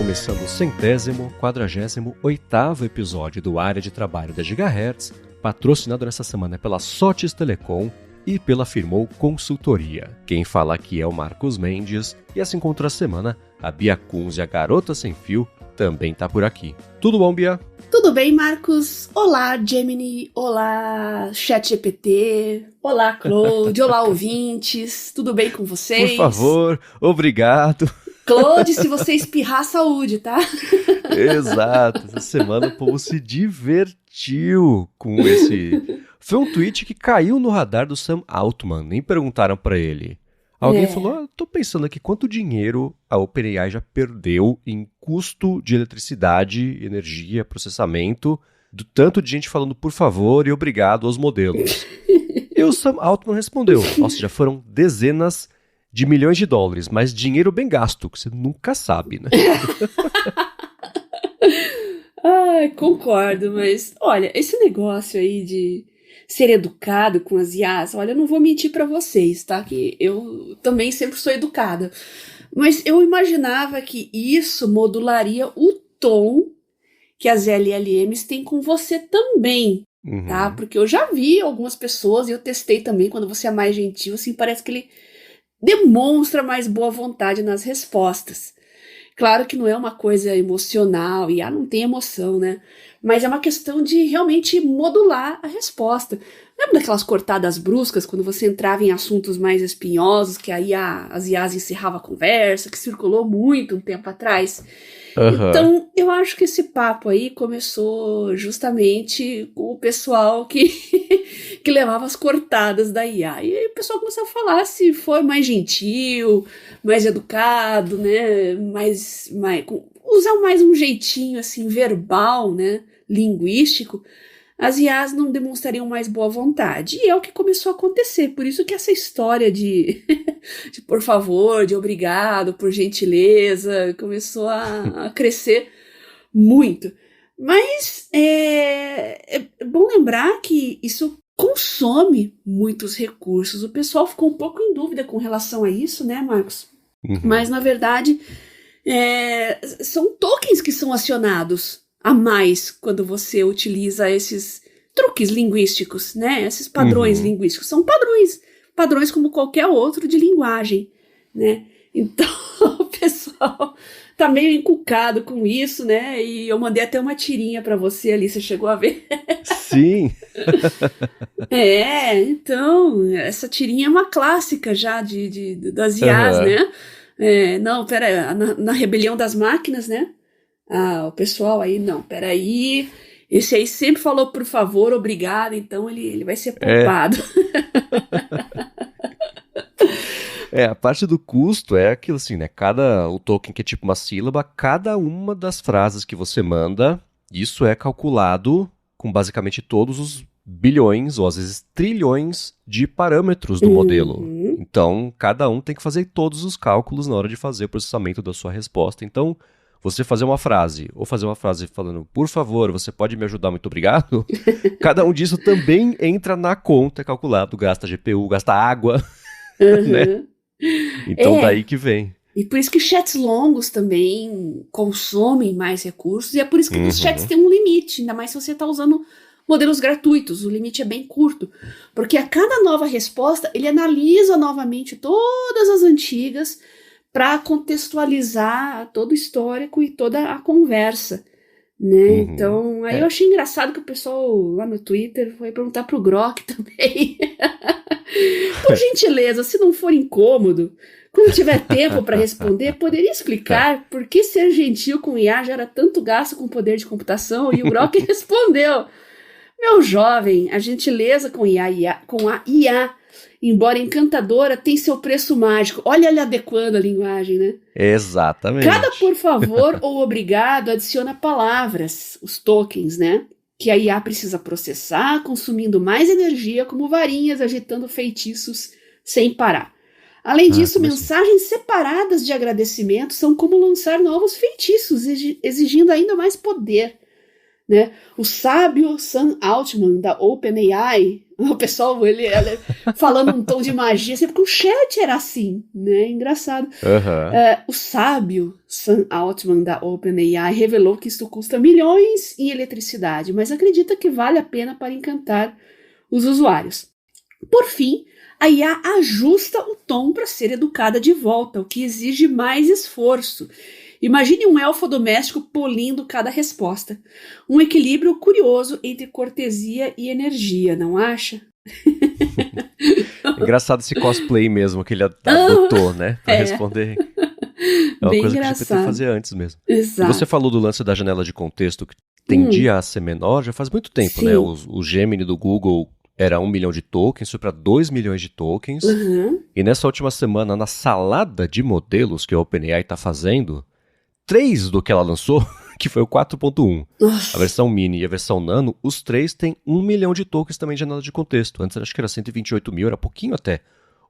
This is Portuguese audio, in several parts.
começando o 148º episódio do Área de Trabalho da Gigahertz, patrocinado nessa semana pela Sotes Telecom e pela Firmou Consultoria. Quem fala aqui é o Marcos Mendes, e assim como outra semana, a Bia Kunz e a Garota Sem Fio também tá por aqui. Tudo bom, Bia? Tudo bem, Marcos? Olá, Gemini. Olá, ChatGPT. Olá, Claude. Olá, ouvintes. Tudo bem com vocês? Por favor, obrigado. Claude, se você espirrar, saúde, tá? Exato. Essa semana o povo se divertiu com esse... Foi um tweet que caiu no radar do Sam Altman. Nem perguntaram pra ele. Alguém falou, tô pensando aqui quanto dinheiro a OpenAI já perdeu em custo de eletricidade, energia, processamento, do tanto de gente falando por favor e obrigado aos modelos. E o Sam Altman respondeu, nossa, já foram dezenas de milhões de dólares, mas dinheiro bem gasto, que você nunca sabe, né? Ai, concordo, mas olha, esse negócio aí de ser educado com as IAs, olha, eu não vou mentir pra vocês, tá? Que eu também sempre sou educada. Mas eu imaginava que isso modularia o tom que as LLMs têm com você também, tá? Porque eu já vi algumas pessoas, e eu testei também, quando você é mais gentil, assim, parece que ele demonstra mais boa vontade nas respostas. Claro que não é uma coisa emocional, IA não tem emoção, né? Mas é uma questão de realmente modular a resposta. Lembra daquelas cortadas bruscas, quando você entrava em assuntos mais espinhosos, que aí as IAs encerravam a conversa, que circulou muito um tempo atrás? Então, eu acho que esse papo aí começou justamente com o pessoal que levava as cortadas da IA. E aí o pessoal começou a falar se for mais gentil, mais educado, né? Usar mais um jeitinho assim verbal, né? Linguístico, as IAs não demonstrariam mais boa vontade. E é o que começou a acontecer. Por isso que essa história de por favor, de obrigado, por gentileza, começou a crescer muito. Mas é bom lembrar que isso consome muitos recursos. O pessoal ficou um pouco em dúvida com relação a isso, né, Marcos? Mas, na verdade, são tokens que são acionados a mais quando você utiliza esses truques linguísticos, né? Esses padrões linguísticos. São padrões como qualquer outro de linguagem, né? Então, o pessoal tá meio encucado com isso, né? E eu mandei até uma tirinha pra você ali, você chegou a ver? Sim! Então, essa tirinha é uma clássica já das IAs, né? Não, pera, na rebelião das máquinas, né? O pessoal aí, não, peraí, esse aí sempre falou por favor, obrigado, então ele vai ser poupado. A parte do custo é aquilo assim, né? O token que é tipo uma sílaba, cada uma das frases que você manda, isso é calculado com basicamente todos os bilhões, ou às vezes trilhões de parâmetros do modelo. Então, cada um tem que fazer todos os cálculos na hora de fazer o processamento da sua resposta. Então, você fazer uma frase, ou fazer uma frase falando, por favor, você pode me ajudar, muito obrigado, cada um disso também entra na conta, é calculado, gasta GPU, gasta água, né? Então daí que vem. E por isso que chats longos também consomem mais recursos, e é por isso que os chats têm um limite, ainda mais se você está usando modelos gratuitos, o limite é bem curto, porque a cada nova resposta, ele analisa novamente todas as antigas, para contextualizar todo o histórico e toda a conversa, né? Então, aí eu achei engraçado que o pessoal lá no Twitter foi perguntar pro Grok também. Por gentileza, se não for incômodo, quando tiver tempo para responder, poderia explicar por que ser gentil com IA gera tanto gasto com poder de computação? E o Grok respondeu, meu jovem, a gentileza com a IA, embora encantadora, tem seu preço mágico. Olha ele adequando a linguagem, né? Exatamente. Cada por favor ou obrigado adiciona palavras, os tokens, né? Que a IA precisa processar, consumindo mais energia, como varinhas agitando feitiços sem parar. Além disso, mensagens separadas de agradecimento são como lançar novos feitiços, exigindo ainda mais poder. né? O sábio Sam Altman, da OpenAI, o pessoal, ele falando um tom de magia, sempre que o chat era assim, né? Engraçado. O sábio Sam Altman, da OpenAI, revelou que isso custa milhões em eletricidade, mas acredita que vale a pena para encantar os usuários. Por fim, a IA ajusta o tom para ser educada de volta, o que exige mais esforço. Imagine um elfo doméstico polindo cada resposta. Um equilíbrio curioso entre cortesia e energia, não acha? Engraçado esse cosplay mesmo que ele adotou, né? Pra responder. É uma Bem coisa engraçado. que a gente fazia antes mesmo. Exato. E você falou do lance da janela de contexto que tendia a ser menor já faz muito tempo, Sim. né? O Gemini do Google era 1 milhão de tokens, foi para 2 milhões de tokens. E nessa última semana, na salada de modelos que a OpenAI está fazendo, 3 do que ela lançou, que foi o 4.1, a versão mini e a versão nano, os 3 têm 1 milhão de tokens também de janela de contexto. Antes acho que era 128 mil, era pouquinho até.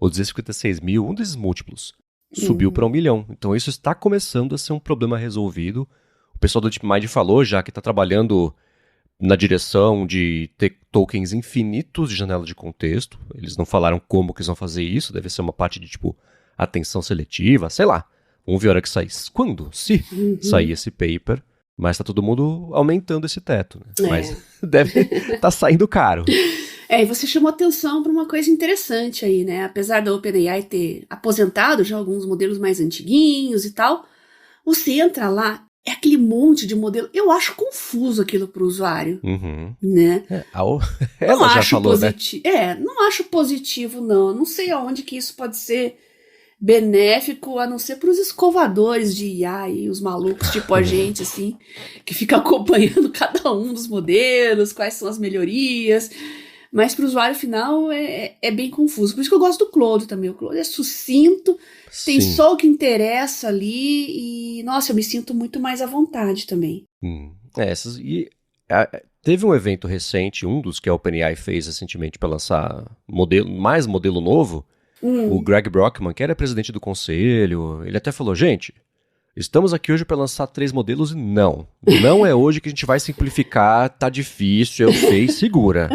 Ou 256 mil, um desses múltiplos. Subiu para 1 milhão. Então isso está começando a ser um problema resolvido. O pessoal do DeepMind falou já que está trabalhando na direção de ter tokens infinitos de janela de contexto. Eles não falaram como que eles vão fazer isso. Deve ser uma parte de tipo atenção seletiva, sei lá. Vamos ver a hora que sair. Quando? Se sair esse paper. Mas tá todo mundo aumentando esse teto. Né? Mas deve tá saindo caro. E você chamou atenção para uma coisa interessante aí, né? Apesar da OpenAI ter aposentado já alguns modelos mais antiguinhos e tal, você entra lá, é aquele monte de modelo. Eu acho confuso aquilo para o usuário, né? Ela já falou, né? Não acho positivo, não. Não sei aonde que isso pode ser benéfico, a não ser para os escovadores de IA e os malucos tipo a gente, assim, que fica acompanhando cada um dos modelos, quais são as melhorias. Mas para o usuário final é bem confuso. Por isso que eu gosto do Claude também. O Claude é sucinto, tem só o que interessa ali e, nossa, eu me sinto muito mais à vontade também. Teve um evento recente, um dos que a OpenAI fez recentemente para lançar mais modelo novo. O Greg Brockman, que era presidente do conselho, ele até falou, gente, estamos aqui hoje para lançar 3 modelos e não é hoje que a gente vai simplificar, tá difícil, eu sei, segura.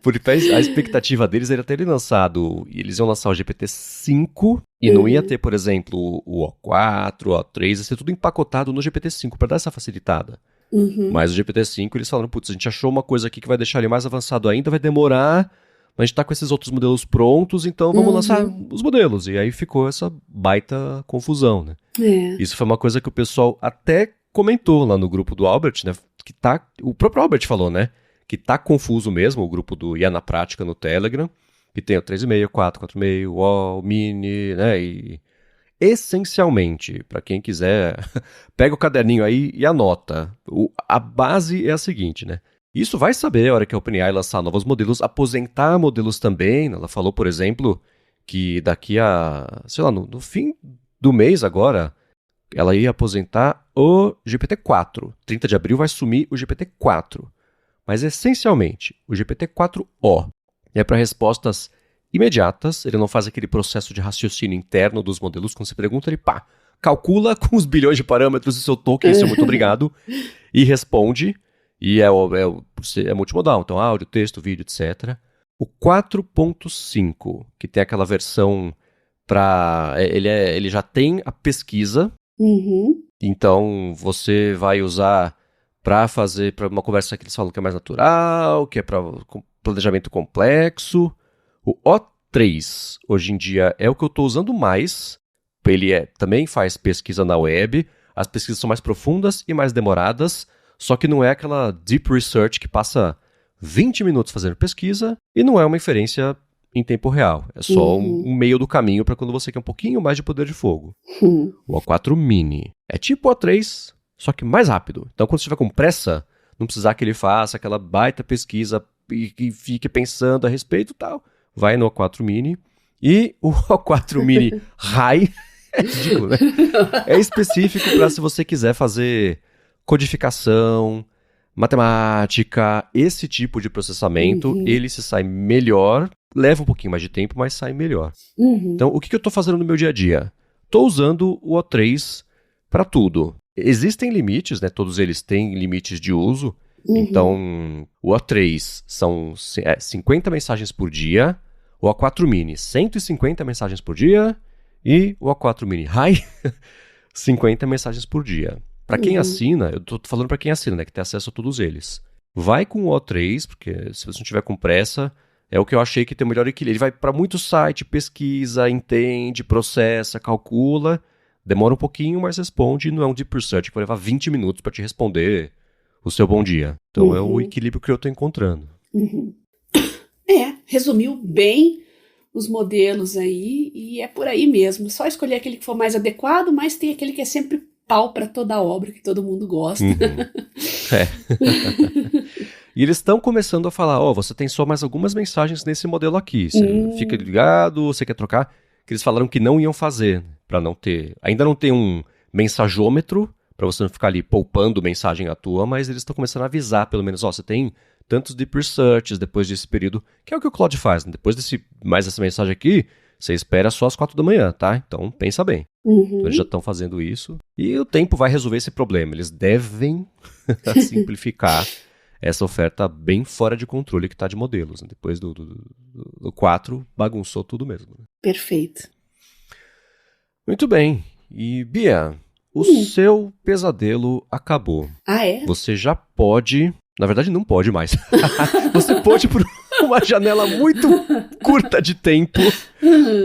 Porque a expectativa deles era terem lançado, eles iam lançar o GPT-5 e não ia ter, por exemplo, o O4, o O3, ia ser tudo empacotado no GPT-5 para dar essa facilitada. Mas o GPT-5 eles falaram, putz, a gente achou uma coisa aqui que vai deixar ele mais avançado ainda, vai demorar, mas a gente tá com esses outros modelos prontos, então vamos lançar os modelos. E aí ficou essa baita confusão, né? Isso foi uma coisa que o pessoal até comentou lá no grupo do Albert, né? O próprio Albert falou, né? Que tá confuso mesmo, o grupo do IA na Prática no Telegram, que tem o 3,5, 4, 4,5, o Mini, né? E essencialmente, para quem quiser, pega o caderninho aí e anota. A base é a seguinte, né? Isso vai saber a hora que a OpenAI lançar novos modelos, aposentar modelos também. Ela falou, por exemplo, que daqui a, sei lá, no fim do mês agora, ela ia aposentar o GPT-4. 30 de abril vai sumir o GPT-4. Mas, essencialmente, o GPT-4o é para respostas imediatas. Ele não faz aquele processo de raciocínio interno dos modelos. Quando você pergunta, ele calcula com os bilhões de parâmetros do seu token, seu muito obrigado, e responde. E é multimodal, então áudio, texto, vídeo, etc. O 4.5, que tem aquela versão para... Ele já tem a pesquisa, então você vai usar para fazer para uma conversa que eles falam que é mais natural, que é para planejamento complexo. O O3, hoje em dia, é o que eu estou usando mais. Ele também faz pesquisa na web, as pesquisas são mais profundas e mais demoradas, só que não é aquela deep research que passa 20 minutos fazendo pesquisa e não é uma inferência em tempo real. É só um meio do caminho para quando você quer um pouquinho mais de poder de fogo. O A4 Mini é tipo o A3, só que mais rápido. Então, quando você estiver com pressa, não precisar que ele faça aquela baita pesquisa e fique pensando a respeito e tal. Vai no A4 Mini. E o A4 Mini High é ridículo, né? É específico para se você quiser fazer codificação, matemática, esse tipo de processamento, ele se sai melhor, leva um pouquinho mais de tempo, mas sai melhor. Então, o que eu estou fazendo no meu dia a dia? Estou usando o O3 para tudo. Existem limites, né? Todos eles têm limites de uso. Uhum. Então, o A3 são 50 mensagens por dia, o A4 Mini 150 mensagens por dia e o A4 Mini High 50 mensagens por dia. Para quem assina, eu tô falando para quem assina, né? Que tem acesso a todos eles. Vai com o A3, porque se você não tiver com pressa, é o que eu achei que tem o melhor equilíbrio. Ele vai para muito site, pesquisa, entende, processa, calcula, demora um pouquinho, mas responde. Não é um deep research que vai levar 20 minutos para te responder o seu bom dia. Então é o equilíbrio que eu estou encontrando. Resumiu bem os modelos aí, e é por aí mesmo. Só escolher aquele que for mais adequado, mas tem aquele que é sempre pau para toda obra, que todo mundo gosta. E eles estão começando a falar, você tem só mais algumas mensagens nesse modelo aqui. Você fica ligado, você quer trocar? Que eles falaram que não iam fazer, para não ter... Ainda não tem um mensagômetro, para você não ficar ali poupando mensagem à toa, mas eles estão começando a avisar, pelo menos, você tem tantos deep researches depois desse período, que é o que o Claude faz, né? Depois mais essa mensagem aqui, você espera só às 4 da manhã, tá? Então, pensa bem. Então, eles já estão fazendo isso, e o tempo vai resolver esse problema. Eles devem simplificar essa oferta bem fora de controle que está de modelos. Né? Depois do 4, bagunçou tudo mesmo. Né? Perfeito. Muito bem. E, Bia, o seu pesadelo acabou. Ah, é? Você já pode... Na verdade, não pode mais. Você pode, por uma janela muito curta de tempo,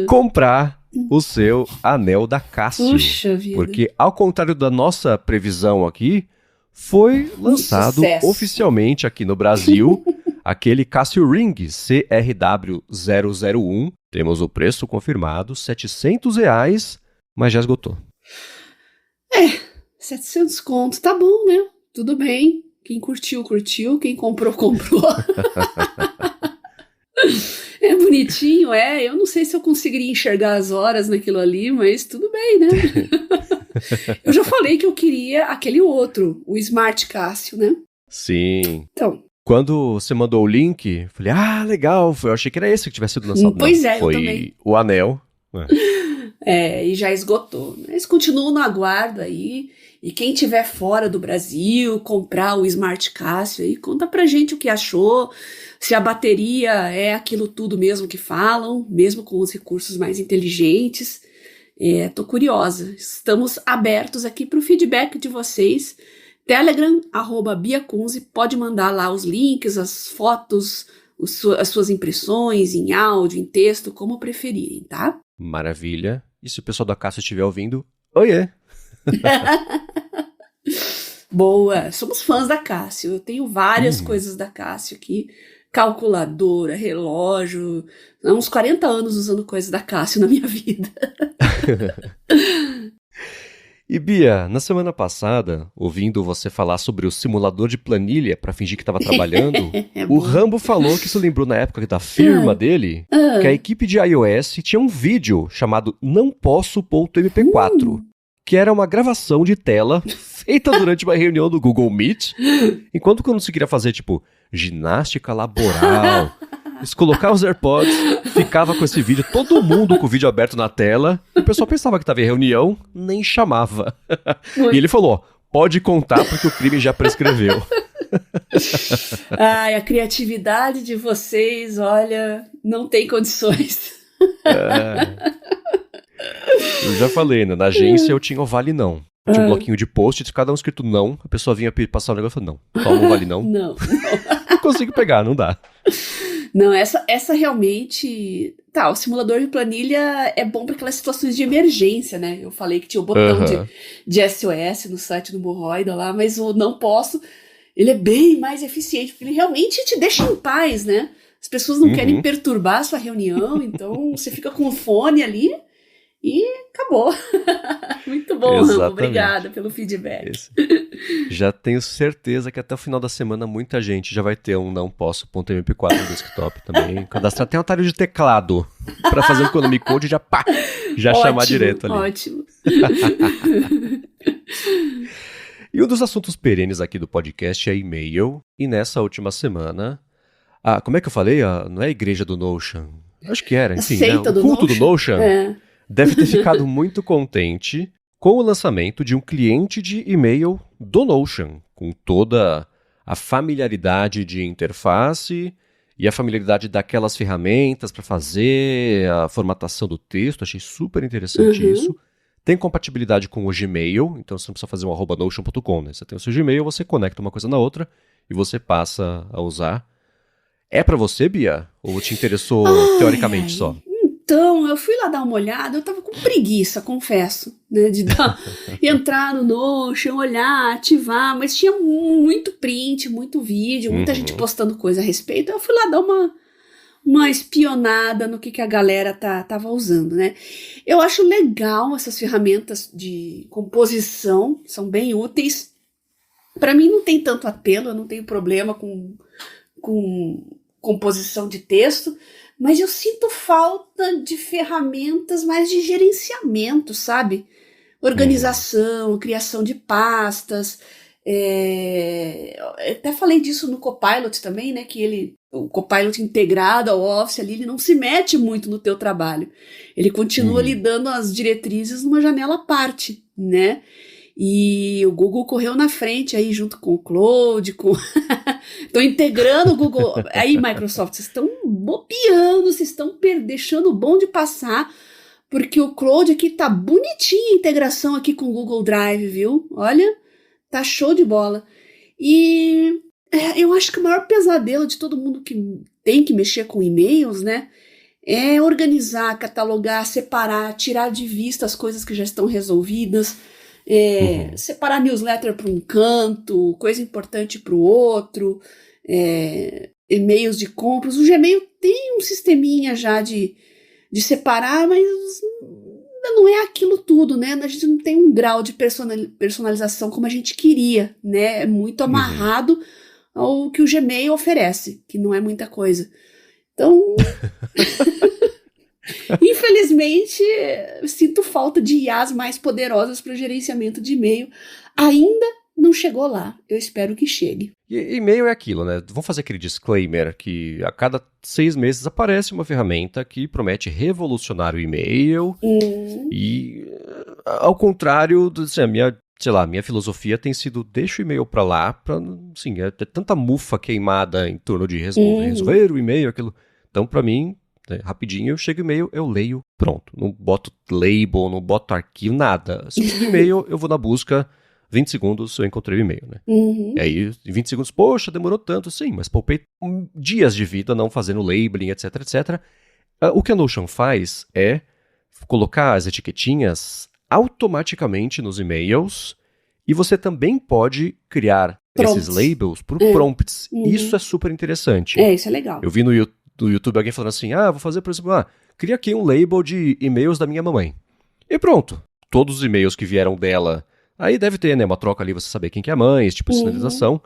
comprar o seu anel da Casio. Puxa vida. Porque, ao contrário da nossa previsão aqui, foi lançado oficialmente aqui no Brasil aquele Casio Ring CRW001. Temos o preço confirmado, R$700, mas já esgotou. 700 conto, tá bom, né? Tudo bem. Quem curtiu, curtiu. Quem comprou, comprou. É bonitinho, Eu não sei se eu conseguiria enxergar as horas naquilo ali, mas tudo bem, né? Eu já falei que eu queria aquele outro, o Smart Casio, né? Sim. Então... Quando você mandou o link, eu falei, legal, eu achei que era esse que tivesse sido lançado. Pois não, é, foi eu também. O anel. E já esgotou. Eles continuam no aguardo aí. E quem tiver fora do Brasil, comprar o Smart Casio aí, conta pra gente o que achou, se a bateria é aquilo tudo mesmo que falam, mesmo com os recursos mais inteligentes. Tô curiosa. Estamos abertos aqui pro feedback de vocês. Telegram, @BiaCunze, pode mandar lá os links, as fotos, as suas impressões em áudio, em texto, como preferirem, tá? Maravilha. E se o pessoal da Casio estiver ouvindo, oiê! Boa, somos fãs da Casio. Eu tenho várias coisas da Casio aqui, calculadora, relógio, há uns 40 anos usando coisas da Casio na minha vida. E Bia, na semana passada, ouvindo você falar sobre o simulador de planilha para fingir que estava trabalhando, o Rambo falou que isso lembrou na época da firma dele, que a equipe de iOS tinha um vídeo chamado nãoposso.mp4, que era uma gravação de tela feita durante uma reunião do Google Meet, enquanto quando você queria fazer, ginástica laboral, eles colocavam os AirPods, ficava com esse vídeo, todo mundo com o vídeo aberto na tela, e o pessoal pensava que estava em reunião, nem chamava. E ele falou, pode contar porque o crime já prescreveu. Ai, a criatividade de vocês, olha, não tem condições. Eu já falei, né? Na agência eu tinha o Vale Não. Tinha um bloquinho de post-it, cada um escrito não, a pessoa vinha passar o negócio e falou, não, toma um Vale Não. Não. Não consigo pegar, não dá. Não, essa realmente... Tá, o simulador de planilha é bom para aquelas situações de emergência, né? Eu falei que tinha o botão de SOS no site do Morroida lá, mas o não posso, ele é bem mais eficiente, porque ele realmente te deixa em paz, né? As pessoas não querem perturbar a sua reunião, então você fica com o fone ali e acabou. Muito bom, Rambo. Obrigada pelo feedback. Já tenho certeza que até o final da semana muita gente já vai ter um não posso.mp4 no desktop também. Cadastrar tem um atalho de teclado para fazer o Economy Code e já ótimo, chamar direto ali. Ótimo. E um dos assuntos perenes aqui do podcast é e-mail. E nessa última semana, como é que eu falei? Não é a igreja do Notion? Acho que era, enfim, né? O culto do Notion deve ter ficado muito contente com o lançamento de um cliente de e-mail do Notion, com toda a familiaridade de interface e a familiaridade daquelas ferramentas para fazer a formatação do texto. Achei super interessante isso. Tem compatibilidade com o Gmail, então você não precisa fazer um @notion.com, né? Você tem o seu Gmail, você conecta uma coisa na outra e você passa a usar. É para você, Bia? Ou te interessou teoricamente só? Então, eu fui lá dar uma olhada, eu tava com preguiça, confesso, né, entrar no Notion, olhar, ativar, mas tinha muito print, muito vídeo, muita gente postando coisa a respeito, eu fui lá dar uma espionada no que a galera tava usando, né. Eu acho legal essas ferramentas de composição, são bem úteis. Para mim não tem tanto apelo, eu não tenho problema com composição de texto, mas eu sinto falta de ferramentas mais de gerenciamento, sabe? Organização, criação de pastas. Até falei disso no Copilot também, né? Que o Copilot integrado ao Office ali, ele não se mete muito no teu trabalho. Ele continua lhe dando as diretrizes numa janela à parte, né? E o Google correu na frente aí junto com o Cloud, estão integrando o Google. Aí, Microsoft, vocês estão bobeando, vocês estão deixando o bonde passar, porque o Cloud aqui tá bonitinho a integração aqui com o Google Drive, viu? Olha, tá show de bola. E eu acho que o maior pesadelo de todo mundo que tem que mexer com e-mails, né, é organizar, catalogar, separar, tirar de vista as coisas que já estão resolvidas, separar newsletter para um canto, coisa importante para o outro, e-mails de compras. O Gmail tem um sisteminha já de separar, mas não é aquilo tudo, né? A gente não tem um grau de personalização como a gente queria, né? É muito amarrado ao que o Gmail oferece, que não é muita coisa. Então, infelizmente, sinto falta de IAs mais poderosas para o gerenciamento de e-mail. Ainda não chegou lá. Eu espero que chegue. E e-mail é aquilo, né? Vamos fazer aquele disclaimer que a cada 6 meses aparece uma ferramenta que promete revolucionar o e-mail. E, ao contrário, assim, minha filosofia tem sido deixa o e-mail pra lá, assim, é tanta mufa queimada em torno de resolver o e-mail, aquilo. Então, pra mim, rapidinho, eu chego o e-mail, eu leio, pronto. Não boto label, não boto arquivo, nada. Se eu chego o e-mail, eu vou na busca, 20 segundos eu encontrei o e-mail, né? E aí, em 20 segundos, poxa, demorou tanto, sim, mas poupei dias de vida não fazendo labeling, etc, etc. O que a Notion faz é colocar as etiquetinhas automaticamente nos e-mails e você também pode criar esses labels por prompts. Isso é super interessante. Isso é legal. Eu vi no YouTube alguém falando assim, vou fazer, por exemplo, cria aqui um label de e-mails da minha mamãe. E pronto, todos os e-mails que vieram dela, aí deve ter, né, uma troca ali, você saber quem que é a mãe, esse tipo de sinalização,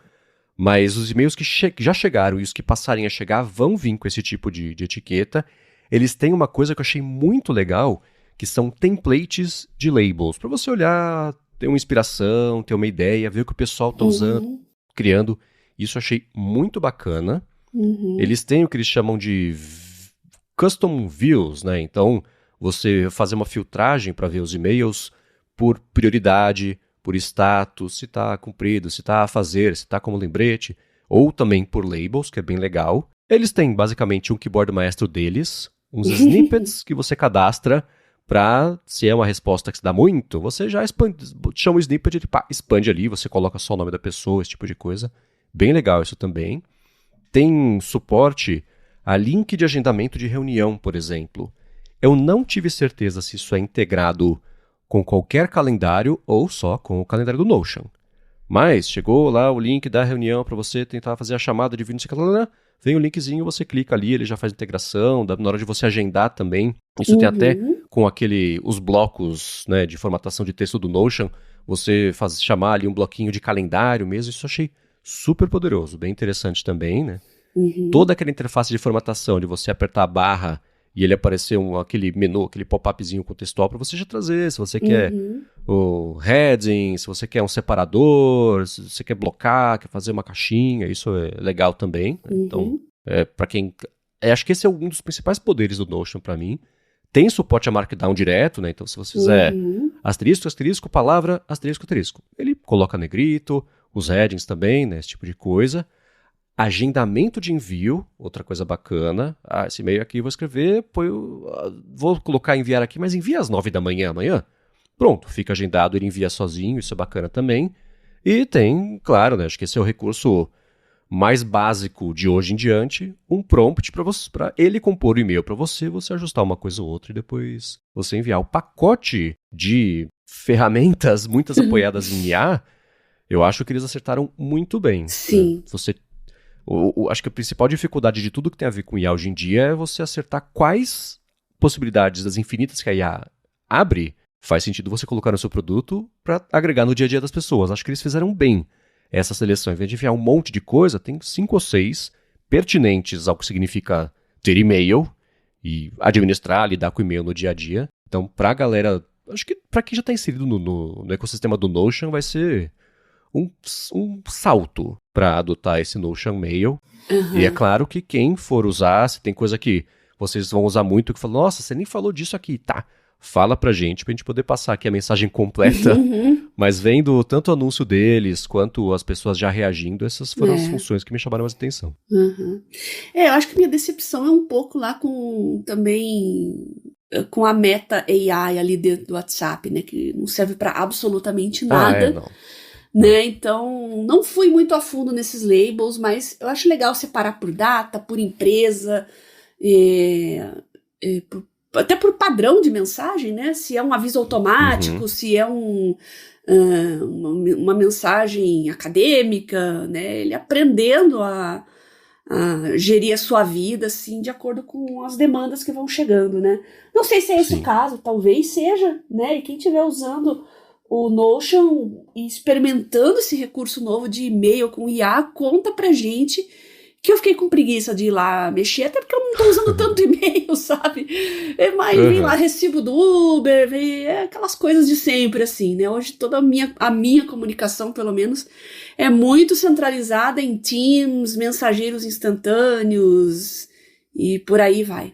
mas os e-mails que já chegaram e os que passarem a chegar vão vir com esse tipo de etiqueta. Eles têm uma coisa que eu achei muito legal, que são templates de labels, para você olhar, ter uma inspiração, ter uma ideia, ver o que o pessoal está usando, criando. Isso eu achei muito bacana. Eles têm o que eles chamam de custom views, né? Então, você fazer uma filtragem para ver os e-mails por prioridade, por status, se está cumprido, se está a fazer, se está como lembrete, ou também por labels, que é bem legal. Eles têm basicamente um keyboard maestro deles, uns snippets que você cadastra para, se é uma resposta que se dá muito, você já chama o snippet, ele expande ali, você coloca só o nome da pessoa, esse tipo de coisa. Bem legal isso também. Tem suporte a link de agendamento de reunião, por exemplo. Eu não tive certeza se isso é integrado com qualquer calendário ou só com o calendário do Notion. Mas chegou lá o link da reunião para você tentar fazer a chamada de vídeo, vem o linkzinho, você clica ali, ele já faz integração, na hora de você agendar também. Isso tem até com os blocos, né, de formatação de texto do Notion, você chamar ali um bloquinho de calendário mesmo, isso eu achei super poderoso, bem interessante também, né? Toda aquela interface de formatação, de você apertar a barra e ele aparecer aquele menu, aquele pop-upzinho contextual para você já trazer, se você quer o heading, se você quer um separador, se você quer blocar, quer fazer uma caixinha, isso é legal também. Né? Então, para quem... acho que esse é um dos principais poderes do Notion para mim, tem suporte a Markdown direto, né? Então, se você fizer asterisco, asterisco, palavra, asterisco, asterisco, ele coloca negrito, os headings também, né? Esse tipo de coisa. Agendamento de envio, outra coisa bacana. Esse e-mail aqui eu vou escrever, vou colocar enviar aqui, mas envia às 9 da manhã amanhã. Pronto, fica agendado, ele envia sozinho, isso é bacana também. E tem, claro, né? Acho que esse é o recurso mais básico de hoje em diante, um prompt para ele compor o e-mail para você ajustar uma coisa ou outra e depois você enviar. O pacote de ferramentas, muitas apoiadas em IA, eu acho que eles acertaram muito bem. Sim. Né? Acho que a principal dificuldade de tudo que tem a ver com IA hoje em dia é você acertar quais possibilidades das infinitas que a IA abre faz sentido você colocar no seu produto para agregar no dia a dia das pessoas. Acho que eles fizeram bem essa seleção. Em vez de enviar um monte de coisa, tem 5 ou 6 pertinentes ao que significa ter e-mail e administrar, lidar com e-mail no dia a dia. Então, pra galera, acho que pra quem já está inserido no ecossistema do Notion, vai ser um salto para adotar esse Notion Mail. E é claro que quem for usar, se tem coisa que vocês vão usar muito, que fala, nossa, você nem falou disso aqui, tá? Fala pra gente poder passar aqui a mensagem completa, mas vendo tanto o anúncio deles, quanto as pessoas já reagindo, essas foram as funções que me chamaram mais atenção. Eu acho que minha decepção é um pouco lá com a Meta AI ali dentro do WhatsApp, né, que não serve pra absolutamente nada. Não. Né? Então, não fui muito a fundo nesses labels, mas eu acho legal separar por data, por empresa, até por padrão de mensagem, né? Se é um aviso automático, se é uma mensagem acadêmica, né? Ele aprendendo a gerir a sua vida, assim, de acordo com as demandas que vão chegando, né? Não sei se é esse o caso, talvez seja, né? E quem estiver usando o Notion e experimentando esse recurso novo de e-mail com IA, conta pra gente, que eu fiquei com preguiça de ir lá mexer, até porque eu não tô usando tanto e-mail, sabe? Mas vem lá recibo do Uber, vem aquelas coisas de sempre, assim, né? Hoje toda a minha comunicação, pelo menos, é muito centralizada em Teams, mensageiros instantâneos e por aí vai.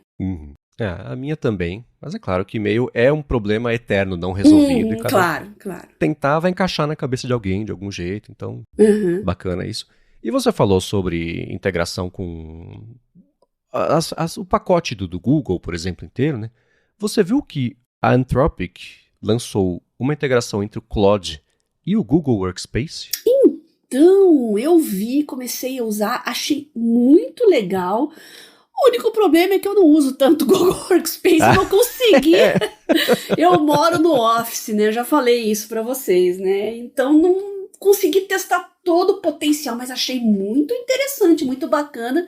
A minha também, mas é claro que e-mail é um problema eterno, não resolvido. E claro. Tentava encaixar na cabeça de alguém, de algum jeito, então bacana isso. E você falou sobre integração com o pacote do Google, por exemplo, inteiro, né? Você viu que a Anthropic lançou uma integração entre o Claude e o Google Workspace? Então, eu comecei a usar, achei muito legal. O único problema é que eu não uso tanto o Google Workspace, não consegui. Eu moro no Office, né? Eu já falei isso pra vocês, né? Então, não consegui testar todo o potencial, mas achei muito interessante, muito bacana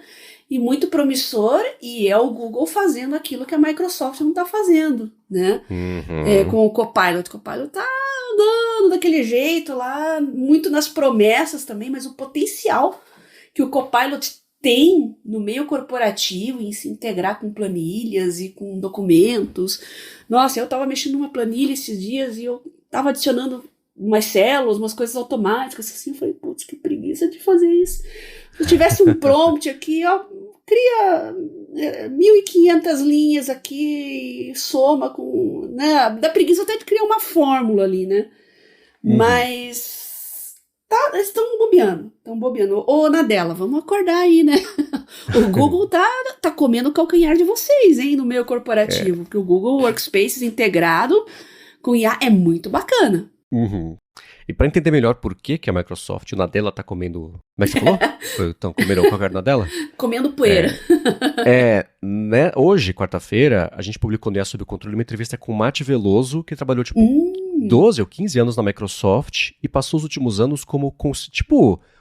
e muito promissor, e é o Google fazendo aquilo que a Microsoft não tá fazendo, né? Com o Copilot. O Copilot tá andando daquele jeito lá, muito nas promessas também, mas o potencial que o Copilot tem no meio corporativo em se integrar com planilhas e com documentos. Nossa, eu tava mexendo numa planilha esses dias e eu tava adicionando umas células, umas coisas automáticas, assim, eu falei, putz, que preguiça de fazer isso. Se eu tivesse um prompt aqui, ó, cria 1.500 linhas aqui, soma com, né, dá preguiça até de criar uma fórmula ali, né, mas eles estão bobeando. Ô, Nadella, vamos acordar aí, né, o Google tá comendo o calcanhar de vocês, hein, no meio corporativo, porque o Google Workspace integrado com IA é muito bacana. E para entender melhor por que a Microsoft, o Nadella tá comendo... Como é que você falou? Então, comeram o calcanhar do Nadella? Comendo poeira. Né? Hoje, quarta-feira, a gente publicou no IA Sob Controle uma entrevista com o Mate Veloso, que trabalhou, 12 ou 15 anos na Microsoft e passou os últimos anos como,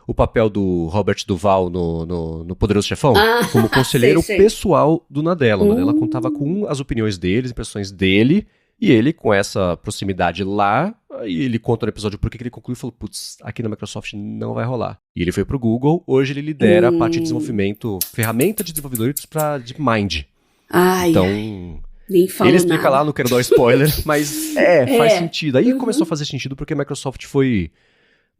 o papel do Robert Duval no Poderoso Chefão, como conselheiro pessoal do Nadella. O Nadella contava com as opiniões dele, as impressões dele, e ele, com essa proximidade lá, aí ele conta no episódio por que ele concluiu e falou, putz, aqui na Microsoft não vai rolar. E ele foi pro Google, hoje ele lidera a parte de desenvolvimento, ferramenta de desenvolvedores para DeepMind. Então, ele explica lá, não quero dar um spoiler, mas faz sentido. Aí começou a fazer sentido porque a Microsoft foi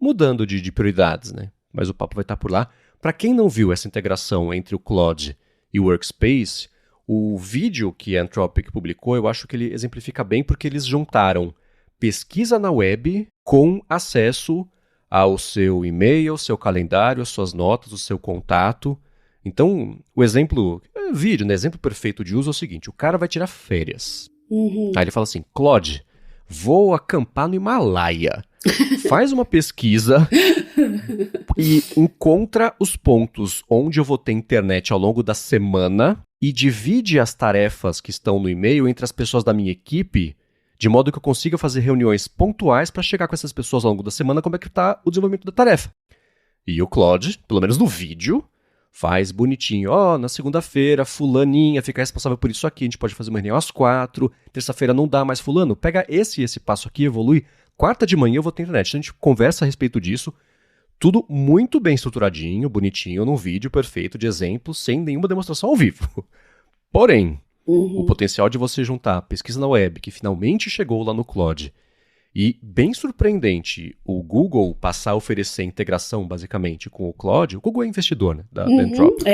mudando de prioridades, né? Mas o papo vai estar por lá. Para quem não viu essa integração entre o Claude e o Workspace, O vídeo que a Anthropic publicou, eu acho que ele exemplifica bem porque eles juntaram pesquisa na web com acesso ao seu e-mail, seu calendário, as suas notas, o seu contato. Então, o exemplo, vídeo, né? Exemplo perfeito de uso é o seguinte, o cara vai tirar férias. Aí ele fala assim, Claude, vou acampar no Himalaia. Faz uma pesquisa e encontra os pontos onde eu vou ter internet ao longo da semana e divide as tarefas que estão no e-mail entre as pessoas da minha equipe, de modo que eu consiga fazer reuniões pontuais para chegar com essas pessoas ao longo da semana como é que está o desenvolvimento da tarefa. E o Claude, pelo menos no vídeo, faz bonitinho. Na segunda-feira, fulaninha fica responsável por isso aqui, a gente pode fazer uma reunião às 4, terça-feira não dá mais fulano, pega esse passo aqui, evolui, quarta de manhã eu vou ter internet. Então a gente conversa a respeito disso, tudo muito bem estruturadinho, bonitinho, num vídeo perfeito de exemplo, sem nenhuma demonstração ao vivo. Porém, o potencial de você juntar a pesquisa na web, que finalmente chegou lá no Claude, e, bem surpreendente, o Google passar a oferecer integração, basicamente, com o Claude. O Google é investidor, né, da Anthropic.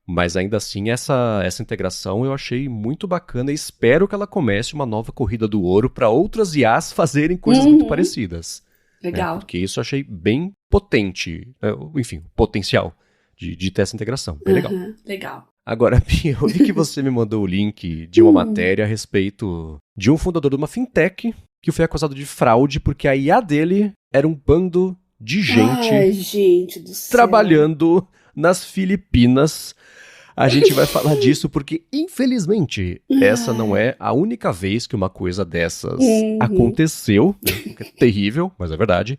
Mas, ainda assim, essa integração eu achei muito bacana e espero que ela comece uma nova corrida do ouro para outras IAs fazerem coisas muito parecidas. Legal. Porque isso eu achei bem potente, enfim, potencial de ter essa integração. Bem legal. Legal. Agora, Bia, eu vi que você me mandou o link de uma matéria a respeito de um fundador de uma fintech que foi acusado de fraude porque a IA dele era um bando de gente do céu. Trabalhando nas Filipinas. A gente vai falar disso porque, infelizmente, essa não é a única vez que uma coisa dessas aconteceu. É terrível, mas é verdade.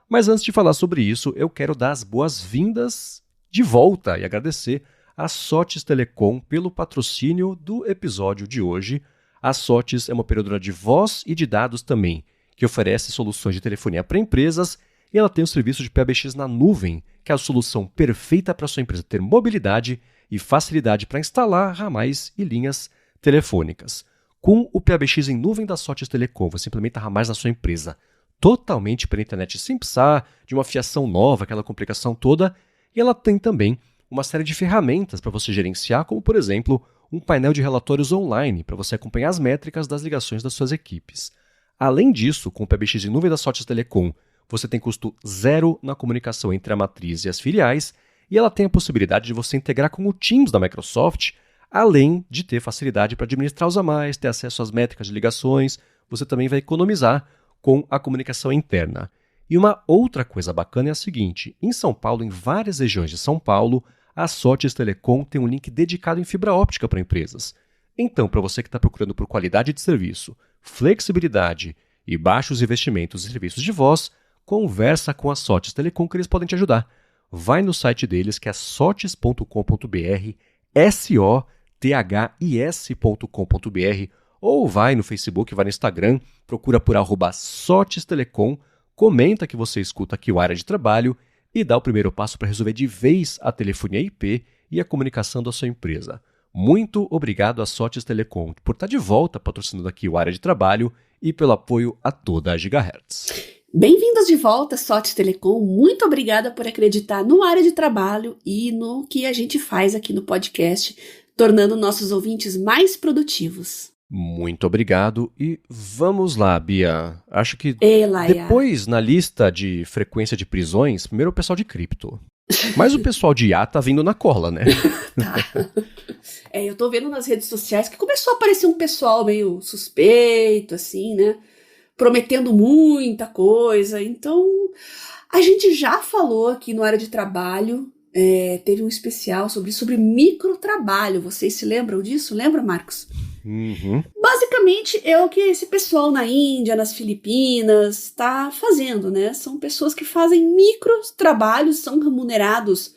Mas antes de falar sobre isso, eu quero dar as boas-vindas de volta e agradecer a Sotes Telecom pelo patrocínio do episódio de hoje. A Sotes é uma operadora de voz e de dados também, que oferece soluções de telefonia para empresas e ela tem o serviço de PBX na nuvem, que é a solução perfeita para sua empresa ter mobilidade e facilidade para instalar ramais e linhas telefônicas. Com o PBX em nuvem da Sotes Telecom, você implementa ramais na sua empresa totalmente pela internet, sem precisar de uma fiação nova, aquela complicação toda, e ela tem também uma série de ferramentas para você gerenciar, como, por exemplo, um painel de relatórios online para você acompanhar as métricas das ligações das suas equipes. Além disso, com o PBX em nuvem da Sotes Telecom, você tem custo zero na comunicação entre a matriz e as filiais, e ela tem a possibilidade de você integrar com o Teams da Microsoft, além de ter facilidade para administrar os a mais, ter acesso às métricas de ligações, você também vai economizar com a comunicação interna. E uma outra coisa bacana é a seguinte, em São Paulo, em várias regiões de São Paulo, a Sotes Telecom tem um link dedicado em fibra óptica para empresas. Então, para você que está procurando por qualidade de serviço, flexibilidade e baixos investimentos em serviços de voz, conversa com a Sotes Telecom que eles podem te ajudar. Vai no site deles que é sotes.com.br, sothis.com.br, ou vai no Facebook, vai no Instagram, procura por @SotesTelecom, comenta que você escuta aqui o Área de Trabalho e dá o primeiro passo para resolver de vez a telefonia IP e a comunicação da sua empresa. Muito obrigado à Sotes Telecom por estar de volta patrocinando aqui o Área de Trabalho e pelo apoio a toda a Gigahertz. Bem-vindos de volta, Sotes Telecom. Muito obrigada por acreditar no Área de Trabalho e no que a gente faz aqui no podcast, tornando nossos ouvintes mais produtivos. Muito obrigado e vamos lá, Bia. Acho que Laia. depois, na lista de frequência de prisões, primeiro o pessoal de cripto. Mas o pessoal de IA tá vindo na cola, né? Tá. Eu tô vendo nas redes sociais que começou a aparecer um pessoal meio suspeito, assim, né? Prometendo muita coisa. Então, a gente já falou aqui no Área de Trabalho, teve um especial sobre microtrabalho. Vocês se lembram disso? Lembra, Marcos? Uhum. Basicamente é o que esse pessoal na Índia, nas Filipinas, está fazendo, né? São pessoas que fazem microtrabalhos, são remunerados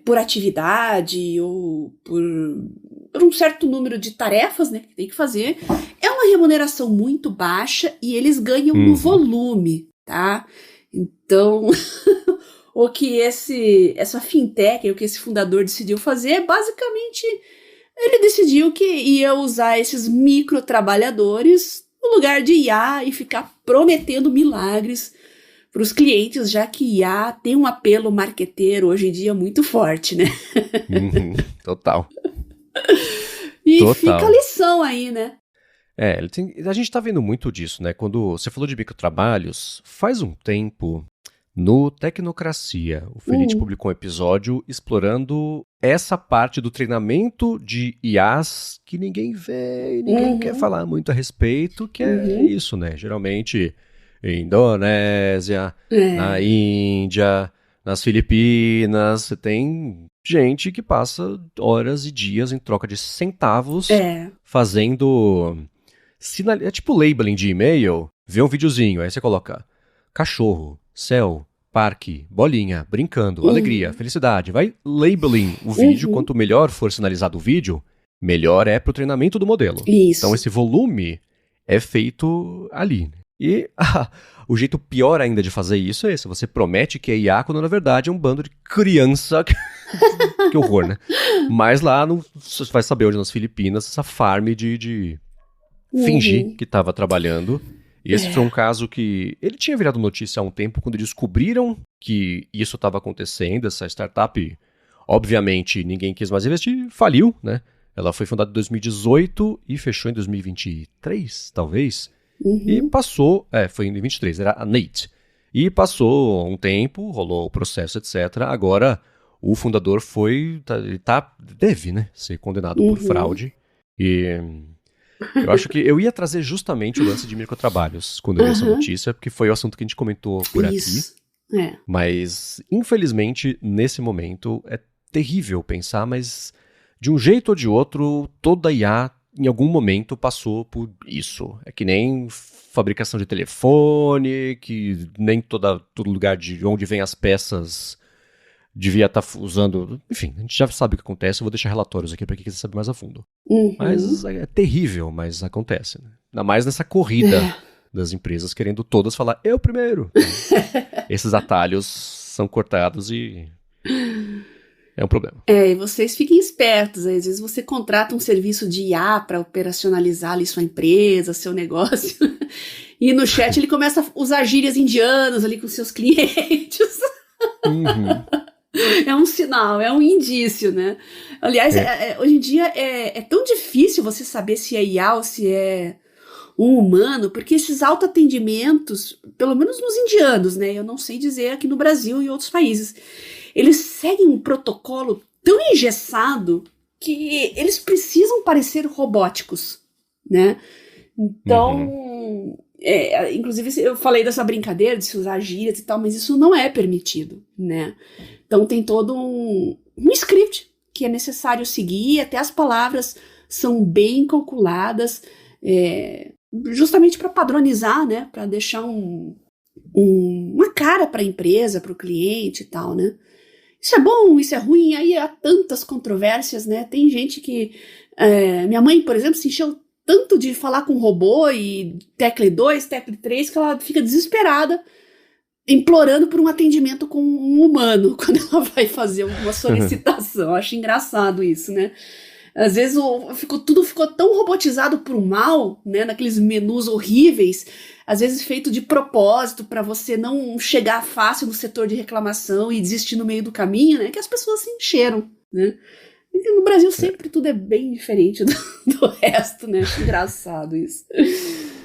por atividade ou por um certo número de tarefas, né, que tem que fazer. É uma remuneração muito baixa e eles ganham no volume, tá? Então, o que essa fintech, o que esse fundador decidiu fazer, basicamente, ele decidiu que ia usar esses microtrabalhadores no lugar de IA e ficar prometendo milagres para os clientes, já que IA tem um apelo marqueteiro hoje em dia muito forte, né? Total. E Total. fica a lição aí, né? A gente tá vendo muito disso, né? Quando você falou de microtrabalhos, faz um tempo, no Tecnocracia, o Felipe Hum, publicou um episódio explorando essa parte do treinamento de IAs que ninguém vê e ninguém quer uhum, falar muito a respeito, que é uhum. isso, né? Geralmente, Indonésia, na É, Índia, nas Filipinas, você tem gente que passa horas e dias em troca de centavos é. fazendo é tipo labeling de e-mail, vê um videozinho, aí você coloca cachorro, céu, parque, bolinha, brincando, alegria, Uhum, felicidade. Vai labeling o vídeo, uhum. quanto melhor for sinalizado o vídeo, melhor é pro treinamento do modelo. Então Isso. esse volume é feito ali. E o jeito pior ainda de fazer isso é esse. Você promete que é IA quando na verdade é um bando de criança. Que horror, né? Mas lá você vai saber onde nas Filipinas essa farm de fingir Uhum. que estava trabalhando. E esse foi um É. caso que ele tinha virado notícia há um tempo quando descobriram que isso estava acontecendo. Essa startup, obviamente, ninguém quis mais investir, faliu, né? Ela foi fundada em 2018 e fechou em 2023, talvez. E Uhum. passou, foi em 2023, era a Nate. E passou um tempo, rolou o processo, etc. Agora o fundador ele deve, né, ser condenado por Uhum. fraude. E eu acho que eu ia trazer justamente o lance de microtrabalhos quando eu li essa Aham. notícia, porque foi o assunto que a gente comentou por aqui. Isso. É. Mas, infelizmente, nesse momento é terrível pensar, mas de um jeito ou de outro, toda IA em algum momento passou por isso. É que nem fabricação de telefone, que nem todo lugar de onde vem as peças devia estar usando. Enfim, a gente já sabe o que acontece, eu vou deixar relatórios aqui para quem quiser saber mais a fundo. Mas Uhum. é terrível, mas acontece. Né? Ainda mais nessa corrida É. das empresas querendo todas falar eu primeiro. Então, esses atalhos são cortados e é um problema. É, e vocês fiquem espertos. Às vezes você contrata um serviço de IA para operacionalizar ali sua empresa, seu negócio. E no chat ele começa a usar gírias indianas ali com seus clientes. Uhum. É um sinal, é um indício, né? Aliás, É. hoje em dia é tão difícil você saber se é IA ou se é um humano, porque esses autoatendimentos, pelo menos nos indianos, né? Eu não sei dizer aqui no Brasil e em outros países, eles seguem um protocolo tão engessado que eles precisam parecer robóticos, né? Uhum. Então, inclusive eu falei dessa brincadeira de se usar gírias e tal, mas isso não é permitido, né? Então tem todo um script que é necessário seguir, até as palavras são bem calculadas, justamente para padronizar, né? Para deixar uma cara para a empresa, para o cliente e tal, né? Isso é bom, isso é ruim, aí há tantas controvérsias, né? Tem gente que. Minha mãe, por exemplo, se encheu tanto de falar com robô e tecle 2, tecle 3, que ela fica desesperada, implorando por um atendimento com um humano quando ela vai fazer uma solicitação. Eu acho engraçado isso, né? Às vezes tudo ficou tão robotizado pro mal, né? Naqueles menus horríveis, às vezes feito de propósito para você não chegar fácil no setor de reclamação e desistir no meio do caminho, né? Que as pessoas se encheram, né? E no Brasil sempre tudo é bem diferente do resto, né? Acho engraçado isso.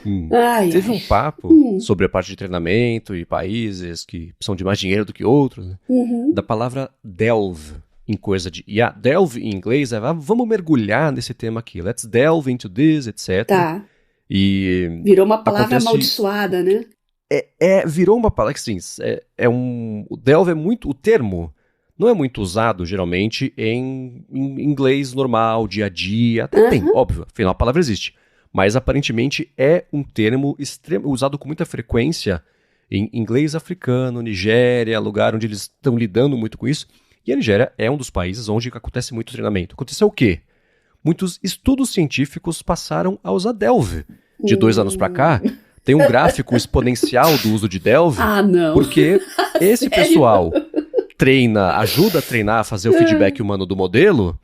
Hum. Ai, Teve ai. um papo sobre a parte de treinamento e países que precisam de mais dinheiro do que outros, né? Uhum. Da palavra delve em coisa de IA. Delve em inglês é vamos mergulhar nesse tema aqui. Let's delve into this, etc. Tá. E Virou uma palavra acontece. amaldiçoada, né? Virou uma palavra que, sim, o delve é muito. O termo não é muito usado, geralmente, em inglês normal, dia a dia. Até tem, Aham. óbvio, afinal a palavra existe. Mas aparentemente é um termo usado com muita frequência em inglês africano, Nigéria, lugar onde eles estão lidando muito com isso. E a Nigéria é um dos países onde acontece muito treinamento. Aconteceu o quê? Muitos estudos científicos passaram a usar Delve. De 2 anos para cá, Hum. tem um gráfico exponencial do uso de Delve, Ah, não. porque esse Sério? pessoal ajuda a treinar, a fazer o feedback humano do modelo,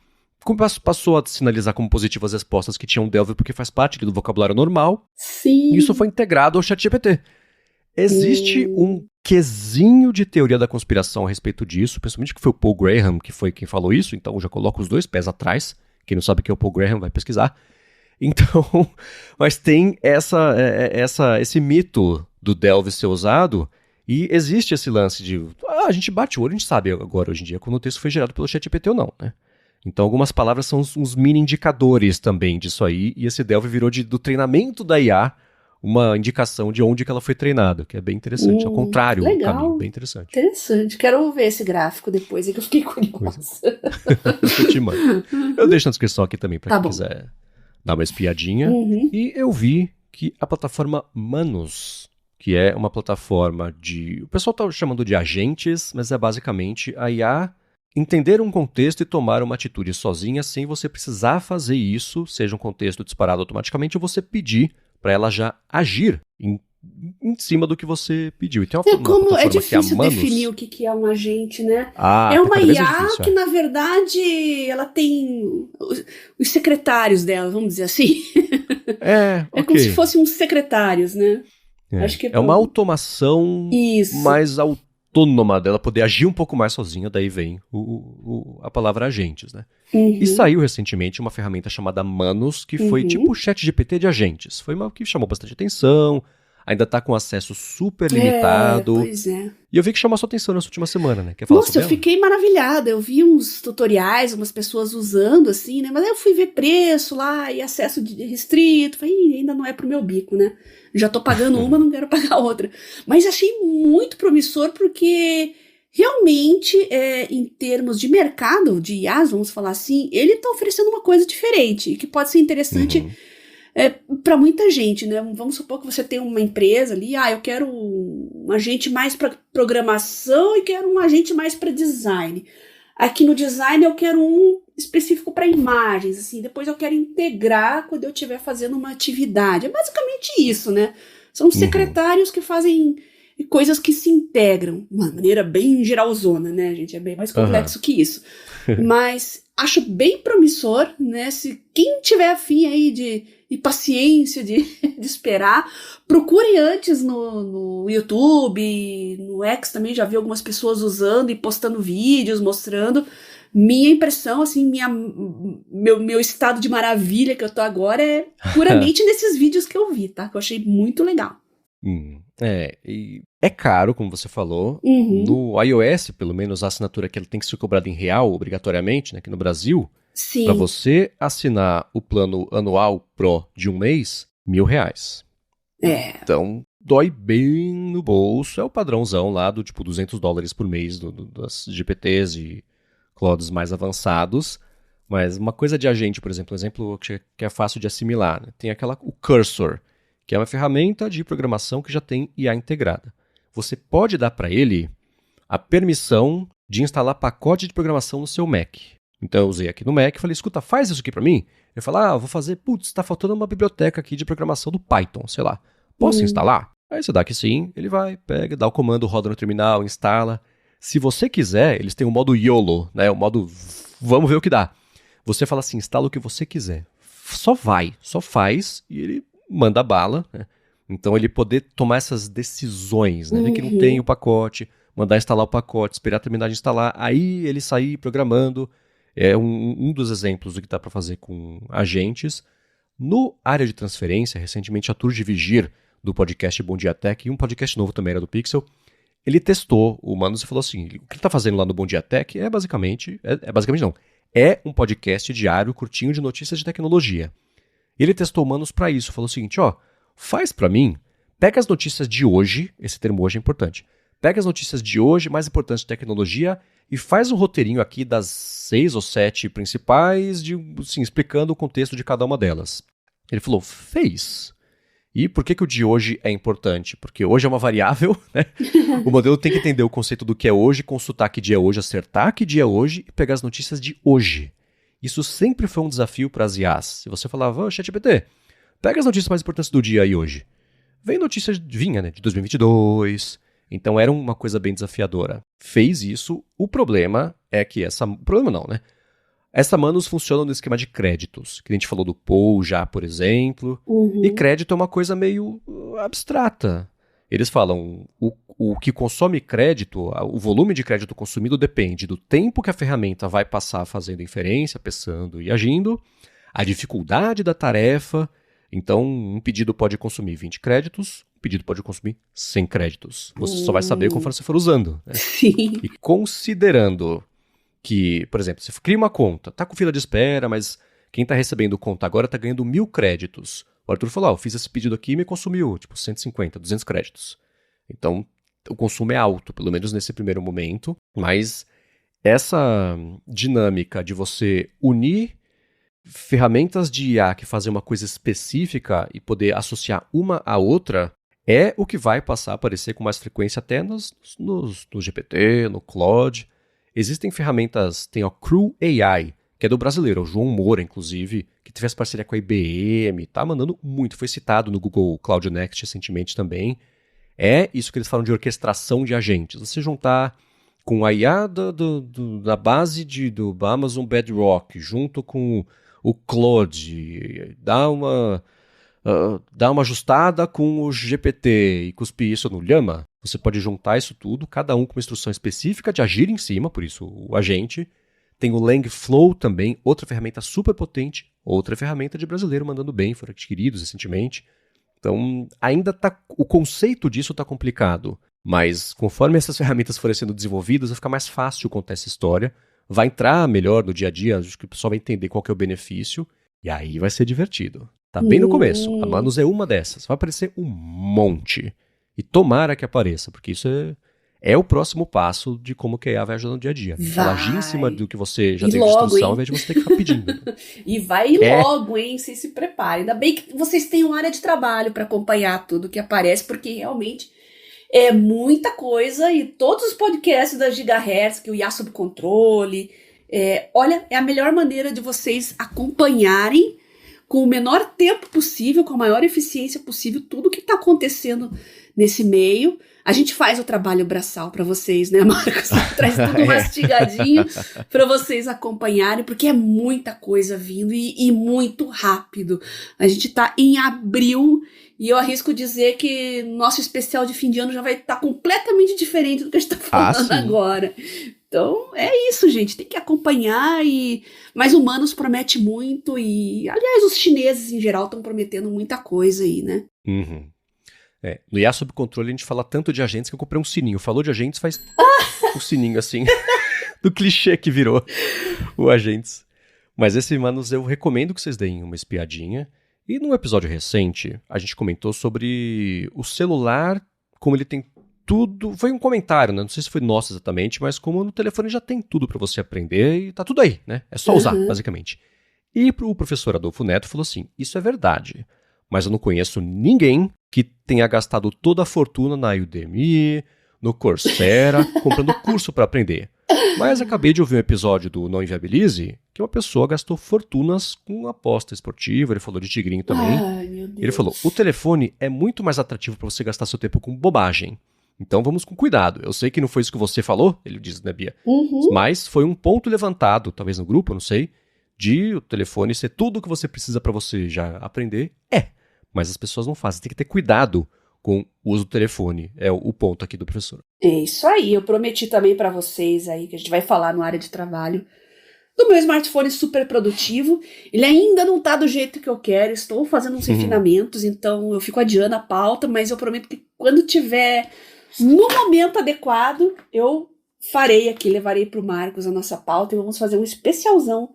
passou a sinalizar como positivas as respostas que tinham Delve porque faz parte do vocabulário normal, e isso foi Sim. integrado ao ChatGPT. Existe um Hum. quesinho de teoria da conspiração a respeito disso, principalmente que foi o Paul Graham que foi quem falou isso, então já coloco os dois pés atrás, Quem não sabe o que é o Paul Graham vai pesquisar. Então, mas tem esse mito do Delve ser usado, e existe esse lance de, a gente bate o olho, a gente sabe agora, hoje em dia, quando o texto foi gerado pelo ChatGPT ou não, né? Então, algumas palavras são uns mini indicadores também disso aí, e esse Delve virou do treinamento da IA uma indicação de onde que ela foi treinada, que é bem interessante. Ao contrário, o caminho, bem interessante. Interessante. Quero ver esse gráfico depois, é que eu fiquei curiosa. Eu te mando. Eu deixo na descrição aqui também, para quem quiser dar uma espiadinha. E eu vi que a plataforma Manus, que é uma plataforma o pessoal está chamando de agentes, mas é basicamente a IA entender um contexto e tomar uma atitude sozinha sem você precisar fazer isso, seja um contexto disparado automaticamente, ou você pedir para ela já agir em cima do que você pediu. E tem uma como é difícil definir o que é um agente, né? É uma IA que, na verdade, ela tem os secretários dela, vamos dizer assim. É como se fossem uns secretários, né? Acho que é uma automação mais autônoma dela, poder agir um pouco mais sozinha, daí vem a palavra agentes, né? E saiu recentemente uma ferramenta chamada Manus, que foi tipo o ChatGPT de agentes. Foi uma que chamou bastante atenção, ainda está com acesso super limitado. Pois é. E eu vi que chamou a sua atenção nessa última semana, né? Quer falar sobre ela? Fiquei maravilhada. Eu vi uns tutoriais, umas pessoas usando, assim, né? Mas aí eu fui ver preço lá e acesso restrito. Falei, ainda não é pro meu bico, né? Já tô pagando uma, não quero pagar outra. Mas achei muito promissor porque realmente, em termos de mercado, de IaaS, vamos falar assim, ele tá oferecendo uma coisa diferente e que pode ser interessante para muita gente, né? Vamos supor que você tem uma empresa ali, eu quero um agente mais para programação e quero um agente mais para design. Aqui no design eu quero um específico para imagens, assim, depois eu quero integrar quando eu estiver fazendo uma atividade. É basicamente isso, né? São secretários que fazem coisas que se integram, de uma maneira bem geralzona, né, gente? É bem mais complexo que isso. Mas acho bem promissor, né? Se quem tiver afim aí e paciência de esperar, procure antes no YouTube, no X também, já vi algumas pessoas usando e postando vídeos, mostrando. Minha impressão, assim, meu estado de maravilha que eu tô agora é puramente nesses vídeos que eu vi, tá? Que eu achei muito legal. E é caro, como você falou. No iOS, pelo menos, a assinatura que ele tem que ser cobrada em real, obrigatoriamente, né? Aqui no Brasil, para você assinar o plano anual Pro de um mês, R$1.000. Então, dói bem no bolso. É o padrãozão lá do tipo $200 por mês das GPTs e clouds mais avançados. Mas uma coisa de agente, por exemplo, um exemplo que é fácil de assimilar, né? Tem o Cursor, que é uma ferramenta de programação que já tem IA integrada. Você pode dar para ele a permissão de instalar pacote de programação no seu Mac. Então eu usei aqui no Mac e falei, escuta, faz isso aqui para mim. Ele falou, vou fazer, está faltando uma biblioteca aqui de programação do Python, sei lá. Posso instalar? Aí você dá que sim, ele vai, pega, dá o comando, roda no terminal, instala. Se você quiser, eles têm o modo YOLO, né? O modo vamos ver o que dá. Você fala assim, instala o que você quiser. Só faz e ele manda bala, né? Então ele poder tomar essas decisões, né? Ver que não tem o pacote, mandar instalar o pacote, esperar terminar de instalar, aí ele sair programando. É um dos exemplos do que dá para fazer com agentes. No área de transferência, recentemente a Tour de Vigir, do podcast Bom Dia Tech, e um podcast novo também era do Pixel, ele testou o Manus e falou assim, o que ele está fazendo lá no Bom Dia Tech é basicamente um podcast diário curtinho de notícias de tecnologia. Ele testou o Manus para isso, falou o seguinte, faz para mim, pega as notícias de hoje, esse termo hoje é importante, pega as notícias de hoje, mais importantes de tecnologia, e faz um roteirinho aqui das 6 ou 7 principais, assim, explicando o contexto de cada uma delas. Ele falou, fez. E por que o de hoje é importante? Porque hoje é uma variável, né? O modelo tem que entender o conceito do que é hoje, consultar que dia é hoje, acertar que dia é hoje e pegar as notícias de hoje. Isso sempre foi um desafio para as IAs. Se você falava, ChatGPT, pega as notícias mais importantes do dia aí hoje. Vem notícias, né, de 2022. Então era uma coisa bem desafiadora. Fez isso. O problema é que problema não, né? Essa Manus funciona no esquema de créditos, que a gente falou do Paul já, por exemplo. E crédito é uma coisa meio abstrata. Eles falam, o que consome crédito, o volume de crédito consumido depende do tempo que a ferramenta vai passar fazendo inferência, pensando e agindo, a dificuldade da tarefa. Então, um pedido pode consumir 20 créditos, um pedido pode consumir 100 créditos. Você só vai saber conforme você for usando, né? Sim. E considerando que, por exemplo, você cria uma conta, tá com fila de espera, mas quem tá recebendo conta agora tá ganhando 1.000 créditos. O Arthur falou, eu fiz esse pedido aqui e me consumiu, 150, 200 créditos. Então, o consumo é alto, pelo menos nesse primeiro momento, mas essa dinâmica de você unir ferramentas de IA que fazem uma coisa específica e poder associar uma à outra é o que vai passar a aparecer com mais frequência até no GPT, no Claude. Existem ferramentas, tem o Crew AI, que é do brasileiro, o João Moura, inclusive, que fez parceria com a IBM, tá mandando muito, foi citado no Google Cloud Next recentemente também. É isso que eles falam de orquestração de agentes. Você juntar com a IA da base do Amazon Bedrock, junto com o Claude, dá uma ajustada com o GPT e cuspir isso no Llama. Você pode juntar isso tudo, cada um com uma instrução específica de agir em cima, por isso o agente. Tem o LangFlow também, outra ferramenta super potente, outra ferramenta de brasileiro mandando bem, foram adquiridos recentemente. Então, o conceito disso está complicado, mas conforme essas ferramentas forem sendo desenvolvidas, vai ficar mais fácil contar essa história, vai entrar melhor no dia a dia, acho que o pessoal vai entender qual que é o benefício, e aí vai ser divertido. Tá bem no começo, a Manus é uma dessas, vai aparecer um monte, e tomara que apareça, porque isso é o próximo passo de como que a IA vai ajudar no dia a dia. Ela agir em cima do que você já tem de instrução, ao invés de você ter que ficar pedindo. E vai logo, hein? Vocês se preparem. Ainda bem que vocês têm uma área de trabalho para acompanhar tudo que aparece, porque realmente é muita coisa. E todos os podcasts da Gigahertz, que o IA sob controle, olha, é a melhor maneira de vocês acompanharem com o menor tempo possível, com a maior eficiência possível, tudo que está acontecendo nesse meio. A gente faz o trabalho braçal para vocês, né, Marcos? Traz tudo mastigadinho para vocês acompanharem, porque é muita coisa vindo e muito rápido. A gente tá em abril e eu arrisco dizer que nosso especial de fim de ano já vai estar completamente diferente do que a gente tá falando agora. Então, é isso, gente. Tem que acompanhar Mas Humanos promete muito e, aliás, os chineses em geral estão prometendo muita coisa aí, né? Uhum. No IA sob controle a gente fala tanto de agentes que eu comprei um sininho. Falou de agentes, faz um sininho assim, do clichê que virou o agentes. Mas esse Manus eu recomendo que vocês deem uma espiadinha. E num episódio recente, a gente comentou sobre o celular, como ele tem tudo. Foi um comentário, né? Não sei se foi nosso exatamente, mas como no telefone já tem tudo para você aprender e tá tudo aí, né? É só usar, basicamente. E o professor Adolfo Neto falou assim, isso é verdade, mas eu não conheço ninguém que tenha gastado toda a fortuna na Udemy, no Coursera, comprando curso para aprender. Mas acabei de ouvir um episódio do Não Inviabilize, que uma pessoa gastou fortunas com aposta esportiva, ele falou de tigrinho também. Ai, meu Deus. Ele falou, o telefone é muito mais atrativo para você gastar seu tempo com bobagem. Então vamos com cuidado. Eu sei que não foi isso que você falou, ele diz, né, Bia? Mas foi um ponto levantado, talvez no grupo, não sei, de o telefone ser tudo o que você precisa para você já aprender. Mas as pessoas não fazem. Tem que ter cuidado com o uso do telefone. É o ponto aqui do professor. É isso aí. Eu prometi também para vocês aí, que a gente vai falar no área de trabalho, do meu smartphone super produtivo. Ele ainda não tá do jeito que eu quero. Estou fazendo uns refinamentos, então eu fico adiando a pauta, mas eu prometo que quando tiver no momento adequado, eu farei aqui, levarei pro Marcos a nossa pauta e vamos fazer um especialzão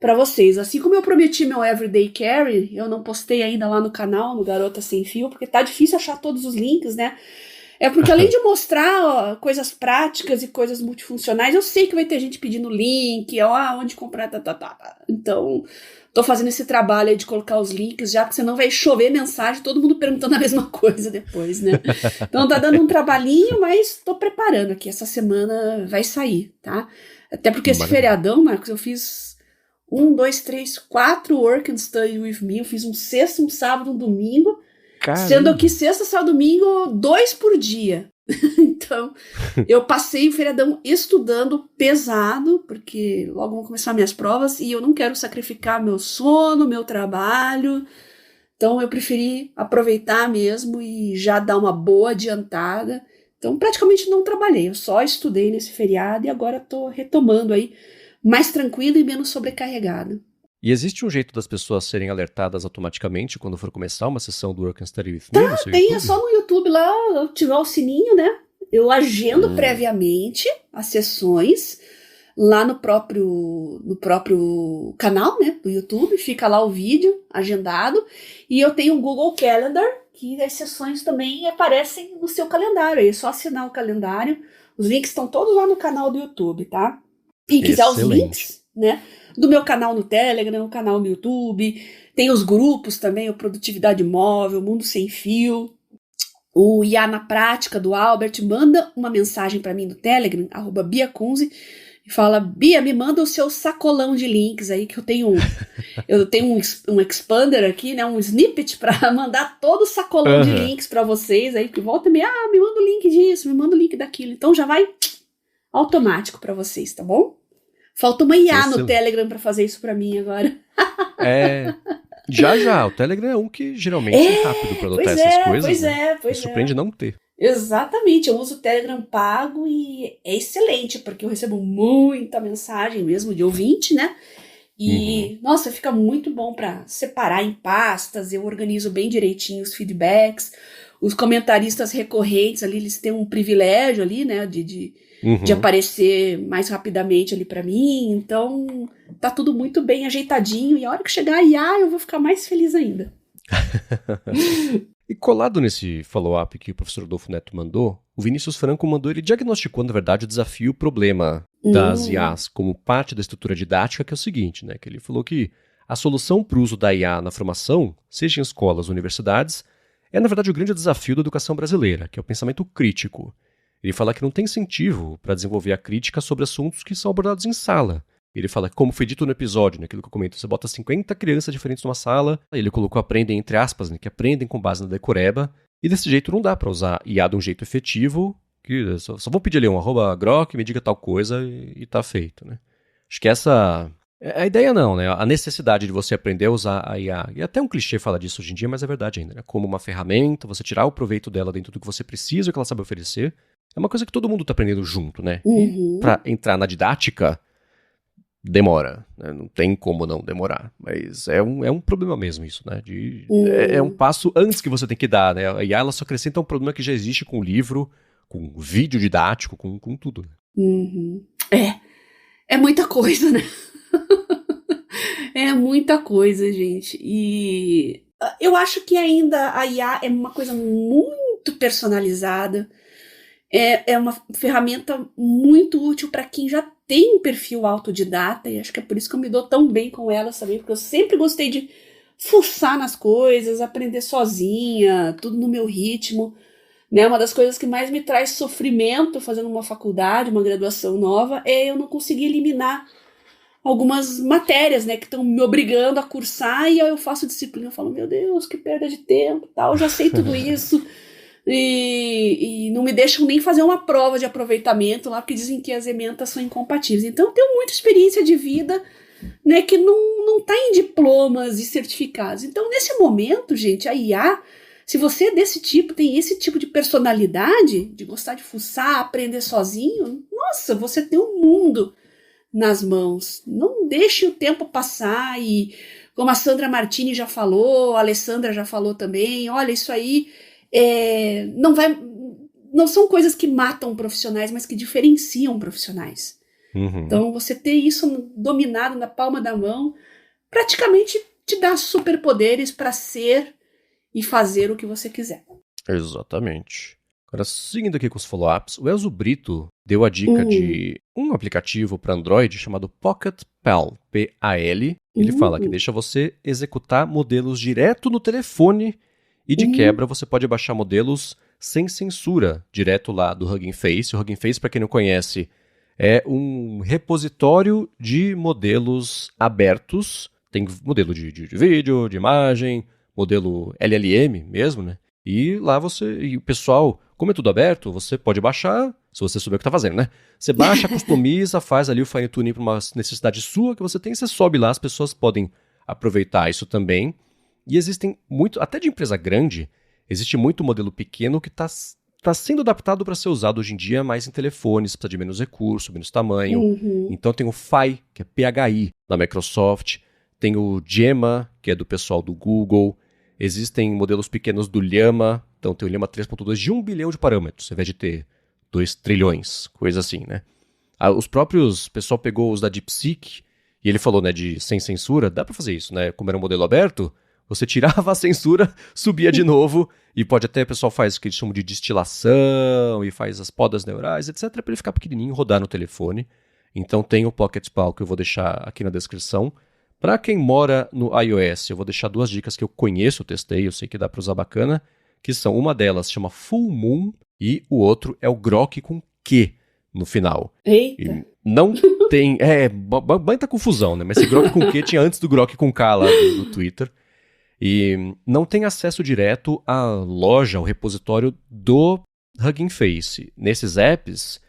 para vocês. Assim como eu prometi meu Everyday Carry, eu não postei ainda lá no canal, no Garota Sem Fio, porque tá difícil achar todos os links, né? É porque além de mostrar coisas práticas e coisas multifuncionais, eu sei que vai ter gente pedindo link, onde comprar, Então, tô fazendo esse trabalho aí de colocar os links, já porque senão vai chover mensagem, todo mundo perguntando a mesma coisa depois, né? Então tá dando um trabalhinho, mas tô preparando aqui, essa semana vai sair, tá? Até porque esse feriadão, Marcos, eu fiz 1, 2, 3, 4 work and study with me. Eu fiz um sexta, um sábado, um domingo. Caramba. Sendo que sexta, sábado, domingo, 2 por dia. Então, eu passei o feriadão estudando pesado, porque logo vão começar minhas provas e eu não quero sacrificar meu sono, meu trabalho. Então eu preferi aproveitar mesmo e já dar uma boa adiantada. Então praticamente não trabalhei, eu só estudei nesse feriado e agora estou retomando aí mais tranquila e menos sobrecarregada. E existe um jeito das pessoas serem alertadas automaticamente quando for começar uma sessão do Work and Study With Me no seu Tem, é YouTube? só no YouTube lá, ativar o sininho, né? Eu agendo previamente as sessões lá no próprio canal, né, do YouTube, fica lá o vídeo agendado, e eu tenho o Google Calendar, que as sessões também aparecem no seu calendário, aí é só assinar o calendário, os links estão todos lá no canal do YouTube, tá? Quem quiser os Excelente. links, né, do meu canal no Telegram, o canal no YouTube, tem os grupos também, o Produtividade Móvel, Mundo Sem Fio, o IA na Prática do Albert, manda uma mensagem para mim no Telegram, @BiaCunze, e fala, Bia, me manda o seu sacolão de links aí, que eu tenho um expander aqui, né, um snippet para mandar todo o sacolão de links para vocês aí, que volta e me manda o link disso, me manda o link daquilo, então já vai automático para vocês, tá bom? Falta uma IA no Telegram para fazer isso para mim agora. Já, o Telegram é um que geralmente é rápido para adotar essas coisas. Pois me surpreende não ter. Exatamente, eu uso o Telegram pago e é excelente, porque eu recebo muita mensagem mesmo de ouvinte, né? E, nossa, fica muito bom para separar em pastas, eu organizo bem direitinho os feedbacks, os comentaristas recorrentes ali, eles têm um privilégio ali, né, de aparecer mais rapidamente ali para mim, então tá tudo muito bem ajeitadinho, e a hora que chegar a IA eu vou ficar mais feliz ainda. E colado nesse follow-up que o professor Adolfo Neto mandou, o Vinícius Franco mandou, ele diagnosticou, na verdade, o desafio e o problema das IAs como parte da estrutura didática, que é o seguinte, né? Que ele falou que a solução para o uso da IA na formação, seja em escolas ou universidades, é, na verdade, o grande desafio da educação brasileira, que é o pensamento crítico. Ele fala que não tem incentivo para desenvolver a crítica sobre assuntos que são abordados em sala. Ele fala que, como foi dito no episódio, naquilo que eu comento, você bota 50 crianças diferentes numa sala, ele colocou aprendem entre aspas, né, que aprendem com base na decoreba, e desse jeito não dá para usar IA de um jeito efetivo, que só vou pedir ali @grok, me diga tal coisa e tá feito, né? Acho que essa é a ideia não, né? A necessidade de você aprender a usar a IA, e até um clichê fala disso hoje em dia, mas é verdade ainda, né? Como uma ferramenta, você tirar o proveito dela dentro do que você precisa e o que ela sabe oferecer, é uma coisa que todo mundo tá aprendendo junto, né? E pra entrar na didática, demora, né? Não tem como não demorar, mas é um problema mesmo isso, né? É um passo antes que você tem que dar, né? A IA ela só acrescenta um problema que já existe com o livro, com o vídeo didático, com tudo. Né? É muita coisa, né? É muita coisa, gente. E eu acho que ainda a IA é uma coisa muito personalizada. É uma ferramenta muito útil para quem já tem um perfil autodidata, e acho que é por isso que eu me dou tão bem com ela, sabe? Porque eu sempre gostei de fuçar nas coisas, aprender sozinha, tudo no meu ritmo, né? Uma das coisas que mais me traz sofrimento fazendo uma faculdade, uma graduação nova, é eu não conseguir eliminar algumas matérias, né, que estão me obrigando a cursar, e aí eu faço disciplina, eu falo, meu Deus, que perda de tempo, tal, eu já sei tudo isso. E não me deixam nem fazer uma prova de aproveitamento lá, porque dizem que as ementas são incompatíveis. Então eu tenho muita experiência de vida, né, que não tá em diplomas e certificados. Então nesse momento, gente, a IA, se você é desse tipo, tem esse tipo de personalidade, de gostar de fuçar, aprender sozinho, nossa, você tem um mundo nas mãos. Não deixe o tempo passar, e como a Sandra Martini já falou, a Alessandra já falou também, olha, isso aí não são coisas que matam profissionais, mas que diferenciam profissionais. Então você ter isso dominado na palma da mão praticamente te dá superpoderes para ser e fazer o que você quiser. Exatamente. Agora, seguindo aqui com os follow-ups, o Elzo Brito deu a dica de um aplicativo para Android chamado Pocket Pal, P-A-L. Ele fala que deixa você executar modelos direto no telefone. E de quebra, você pode baixar modelos sem censura, direto lá do Hugging Face. O Hugging Face, para quem não conhece, é um repositório de modelos abertos. Tem modelo de vídeo, de imagem, modelo LLM mesmo, né? E lá e o pessoal, como é tudo aberto, você pode baixar, se você souber o que está fazendo, né? Você baixa, customiza, faz ali o fine tuning para uma necessidade sua que você tem, você sobe lá, as pessoas podem aproveitar isso também. E existem muito, até de empresa grande, existe muito modelo pequeno que está sendo adaptado para ser usado hoje em dia mais em telefones, precisa de menos recurso, menos tamanho. Uhum. Então tem o Phi, que é PHI, da Microsoft, tem o Gemma, que é do pessoal do Google, existem modelos pequenos do Llama, então tem o Llama 3.2 de 1 bilhão de parâmetros, ao invés de ter 2 trilhões, coisa assim, né? O pessoal pegou os da DeepSeek, e ele falou, né, de sem censura, dá para fazer isso, né? Como era um modelo aberto, você tirava a censura, subia de novo, e pode até, o pessoal faz o que eles chamam de destilação, e faz as podas neurais, etc, para ele ficar pequenininho e rodar no telefone. Então tem o Pocket Pal, que eu vou deixar aqui na descrição. Para quem mora no iOS, eu vou deixar 2 dicas que eu conheço, testei, eu sei que dá para usar bacana, que são, uma delas chama Full Moon, e o outro é o Grok com Q no final. Eita. E não tem... muita confusão, né? Mas esse Grok com Q tinha antes do Grok com K lá do Twitter. E não tem acesso direto à loja, ao repositório do Hugging Face. Nesses apps,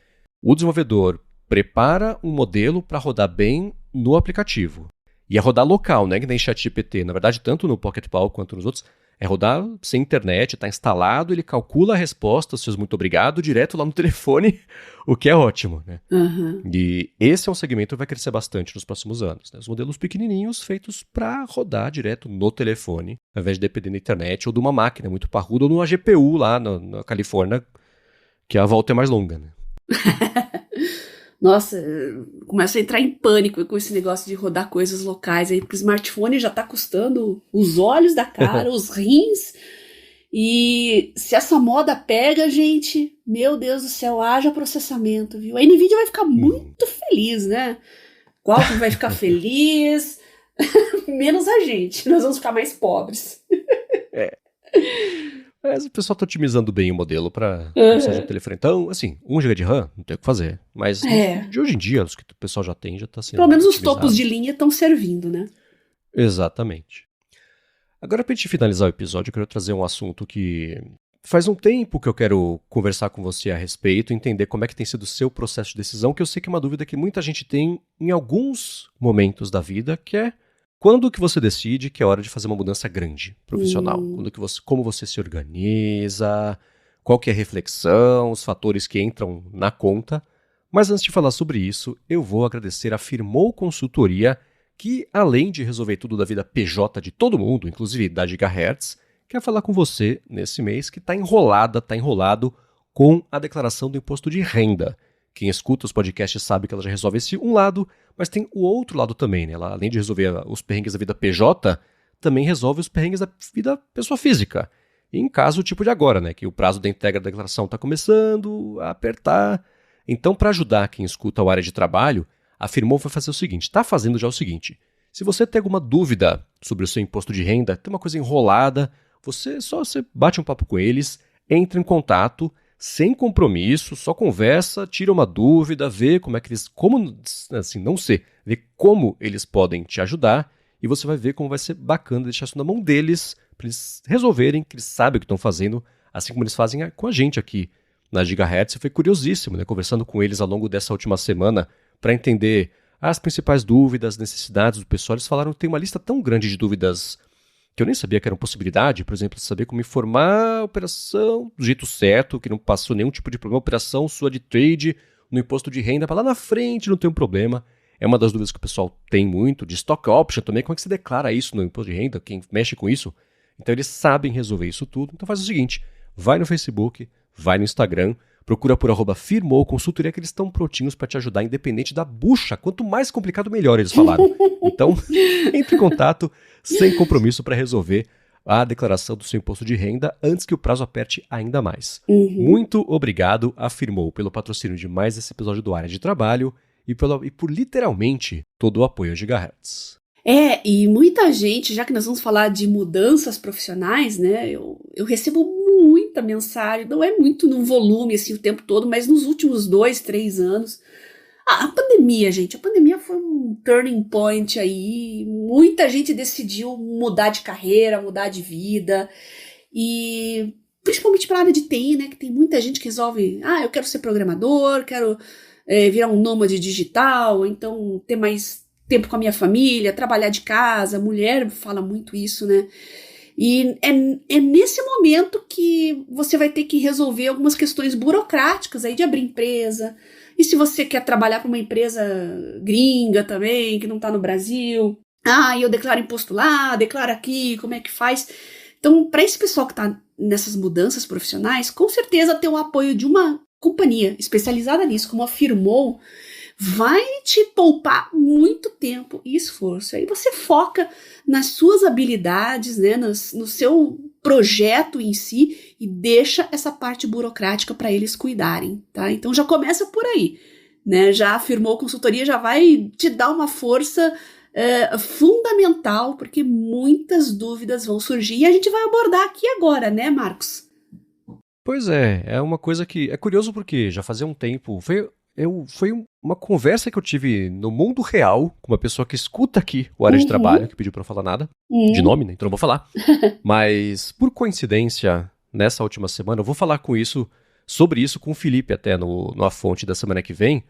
o desenvolvedor prepara um modelo para rodar bem no aplicativo. E é rodar local, né? Que nem ChatGPT. Na verdade, tanto no Pocket Pal quanto nos outros, é rodar sem internet, está instalado, ele calcula a resposta, seus muito obrigado, direto lá no telefone, o que é ótimo, né? Uhum. E esse é um segmento que vai crescer bastante nos próximos anos, né? Os modelos pequenininhos feitos para rodar direto no telefone, ao invés de depender da internet ou de uma máquina muito parruda ou numa GPU lá na Califórnia, que a volta é mais longa, né? Nossa, começo a entrar em pânico com esse negócio de rodar coisas locais aí, porque o smartphone já tá custando os olhos da cara, os rins. E se essa moda pega, gente, meu Deus do céu, haja processamento, viu? A Nvidia vai ficar muito feliz, né? Qualcomm vai ficar feliz, menos a gente, nós vamos ficar mais pobres. Mas o pessoal está otimizando bem o modelo para que não seja um telefone. Então, assim, 1 GB de RAM, não tem o que fazer. Mas de hoje em dia, os que o pessoal já tem, já está sendo Pelo menos os otimizado. topos de linha estão servindo, né? Exatamente. Agora, para a gente finalizar o episódio, eu quero trazer um assunto que faz um tempo que eu quero conversar com você a respeito, entender como é que tem sido o seu processo de decisão, que eu sei que é uma dúvida que muita gente tem em alguns momentos da vida, que é quando que você decide que é hora de fazer uma mudança grande, profissional? Como você se organiza, qual que é a reflexão, os fatores que entram na conta. Mas antes de falar sobre isso, eu vou agradecer a Firmou Consultoria, que além de resolver tudo da vida PJ de todo mundo, inclusive da Gigahertz, quer falar com você nesse mês que está enrolado com a declaração do imposto de renda. Quem escuta os podcasts sabe que ela já resolve esse um lado, mas tem o outro lado também, né? Ela, além de resolver os perrengues da vida PJ, também resolve os perrengues da vida pessoa física. E em caso tipo de agora, né? Que o prazo da entrega da declaração está começando a apertar. Então, para ajudar quem escuta o área de trabalho, a Firmou vai fazer o seguinte, está fazendo já o seguinte. Se você tem alguma dúvida sobre o seu imposto de renda, tem uma coisa enrolada, você bate um papo com eles, entra em contato, sem compromisso, só conversa, tira uma dúvida, vê como é que eles, vê como eles podem te ajudar e você vai ver como vai ser bacana deixar isso na mão deles, para eles resolverem, que eles sabem o que estão fazendo, assim como eles fazem com a gente aqui na Gigahertz. Foi curiosíssimo, né, conversando com eles ao longo dessa última semana para entender as principais dúvidas, necessidades do pessoal. Eles falaram que tem uma lista tão grande de dúvidas que eu nem sabia que era uma possibilidade, por exemplo, saber como informar a operação do jeito certo, que não passou nenhum tipo de problema, operação sua de trade no imposto de renda, para lá na frente não tem um problema. É uma das dúvidas que o pessoal tem muito, de stock option também, como é que se declara isso no imposto de renda, quem mexe com isso. Então eles sabem resolver isso tudo. Então faz o seguinte, vai no Facebook, vai no Instagram, procura por @Firmou Consultoria, que eles estão prontinhos para te ajudar, independente da bucha. Quanto mais complicado, melhor, eles falaram. Então, entre em contato, sem compromisso, para resolver a declaração do seu imposto de renda antes que o prazo aperte ainda mais. Muito obrigado a Firmou pelo patrocínio de mais esse episódio do Área de Trabalho e por literalmente todo o apoio a Gigahertz. E muita gente, já que nós vamos falar de mudanças profissionais, né, eu recebo muita mensagem, não é muito num volume assim o tempo todo, mas nos últimos 2, 3 anos, a pandemia, gente, a pandemia foi um turning point aí, muita gente decidiu mudar de carreira, mudar de vida, e principalmente para a área de TI, né, que tem muita gente que resolve, eu quero ser programador, quero virar um nômade digital, então ter mais tempo com a minha família, trabalhar de casa, a mulher fala muito isso, né? E é nesse momento que você vai ter que resolver algumas questões burocráticas aí de abrir empresa. E se você quer trabalhar para uma empresa gringa também, que não está no Brasil, eu declaro imposto lá, declaro aqui, como é que faz? Então, para esse pessoal que está nessas mudanças profissionais, com certeza ter o apoio de uma companhia especializada nisso, como afirmou, vai te poupar muito tempo e esforço. Aí você foca nas suas habilidades, né, no seu projeto em si e deixa essa parte burocrática para eles cuidarem, tá? Então já começa por aí, né? Já afirmou consultoria, já vai te dar uma força fundamental, porque muitas dúvidas vão surgir e a gente vai abordar aqui agora, né, Marcos? Pois é uma coisa que é curioso porque já fazia um tempo, foi uma conversa que eu tive no mundo real com uma pessoa que escuta aqui o Área de Trabalho, que pediu pra não falar nada, de nome, né, então não vou falar, mas por coincidência, nessa última semana, eu vou falar sobre isso com o Felipe até no A Fonte da semana que vem.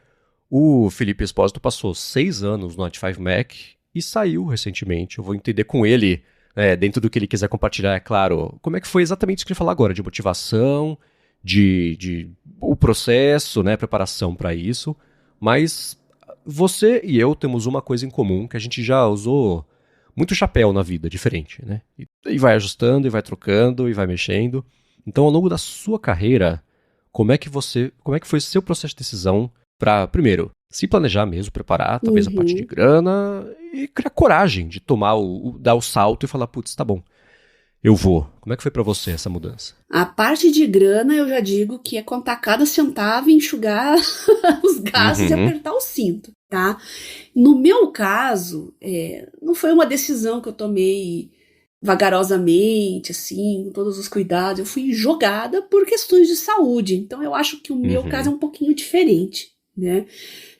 O Felipe Espósito passou 6 anos no Hot5 Mac e saiu recentemente. Eu vou entender com ele, dentro do que ele quiser compartilhar, é claro, como é que foi exatamente isso que ele falou agora, de motivação, de o processo, né, preparação para isso. Mas você e eu temos uma coisa em comum, que a gente já usou muito chapéu na vida, diferente, né? E vai ajustando, e vai trocando, e vai mexendo. Então, ao longo da sua carreira, como é que foi o seu processo de decisão para, primeiro, se planejar mesmo, preparar, talvez a parte de grana, e criar coragem de dar o salto e falar, putz, tá bom, eu vou. Como é que foi para você essa mudança? A parte de grana, eu já digo que é contar cada centavo e enxugar os gastos e apertar o cinto, tá? No meu caso, não foi uma decisão que eu tomei vagarosamente, assim, com todos os cuidados. Eu fui jogada por questões de saúde. Então, eu acho que o meu caso é um pouquinho diferente, né?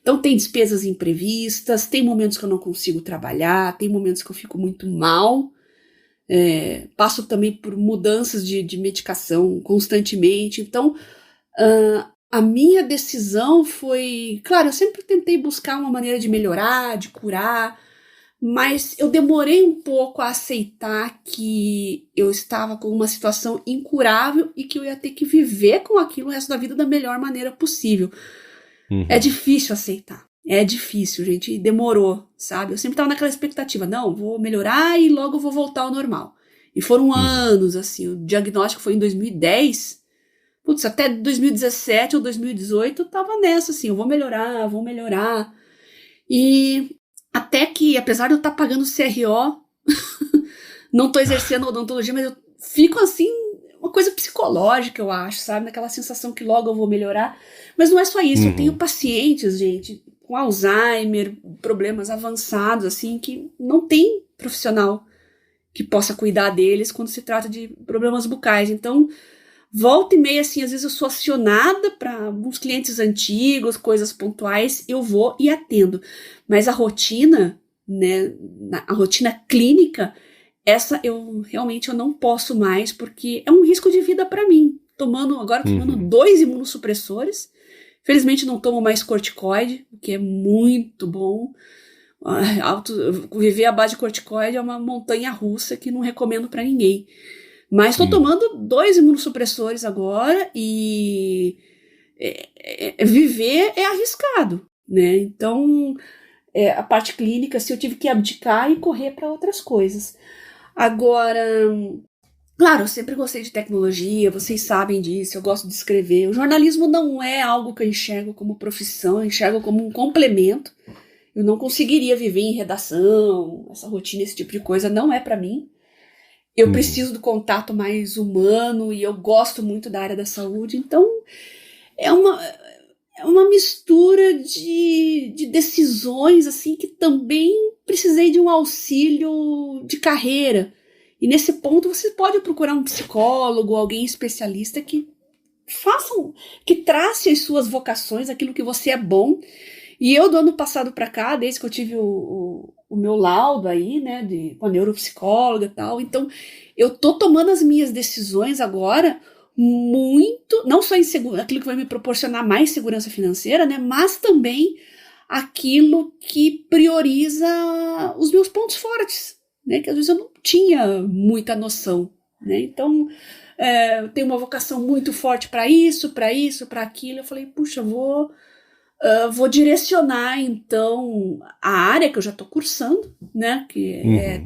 Então, tem despesas imprevistas, tem momentos que eu não consigo trabalhar, tem momentos que eu fico muito mal. Passo também por mudanças de medicação constantemente. Então, a minha decisão foi... Claro, eu sempre tentei buscar uma maneira de melhorar, de curar, mas eu demorei um pouco a aceitar que eu estava com uma situação incurável e que eu ia ter que viver com aquilo o resto da vida da melhor maneira possível. É difícil aceitar. É difícil, gente, e demorou, sabe? Eu sempre tava naquela expectativa, não, vou melhorar e logo vou voltar ao normal. E foram anos, assim, o diagnóstico foi em 2010, putz, até 2017 ou 2018 eu tava nessa, assim, eu vou melhorar. E até que, apesar de eu estar pagando CRO, não tô exercendo odontologia, mas eu fico, assim, uma coisa psicológica, eu acho, sabe? Naquela sensação que logo eu vou melhorar. Mas não é só isso, eu tenho pacientes, gente, com Alzheimer, problemas avançados, assim, que não tem profissional que possa cuidar deles quando se trata de problemas bucais. Então, volta e meia, assim, às vezes eu sou acionada para alguns clientes antigos, coisas pontuais, eu vou e atendo. Mas a rotina, né, a rotina clínica, essa eu realmente não posso mais, porque é um risco de vida para mim. Agora tomando 2 imunossupressores. Felizmente não tomo mais corticoide, o que é muito bom. Viver à base de corticoide é uma montanha russa que não recomendo para ninguém. Mas estou tomando 2 imunossupressores agora e viver é arriscado, né? Então, a parte clínica, se eu tive que abdicar e correr para outras coisas. Agora, claro, eu sempre gostei de tecnologia, vocês sabem disso, eu gosto de escrever. O jornalismo não é algo que eu enxergo como profissão, eu enxergo como um complemento. Eu não conseguiria viver em redação, essa rotina, esse tipo de coisa, não é para mim. Eu preciso do contato mais humano e eu gosto muito da área da saúde, então é uma mistura de decisões assim que também precisei de um auxílio de carreira. E nesse ponto você pode procurar um psicólogo, alguém especialista que que trace as suas vocações, aquilo que você é bom. E eu, do ano passado para cá, desde que eu tive o meu laudo aí, né, com a neuropsicóloga e tal, então eu tô tomando as minhas decisões agora muito, não só aquilo que vai me proporcionar mais segurança financeira, né, mas também aquilo que prioriza os meus pontos fortes, né? Que às vezes eu não tinha muita noção, né? Então, eu tenho uma vocação muito forte para isso, para aquilo. Eu falei, puxa, vou direcionar, então, a área que eu já estou cursando, né? Que é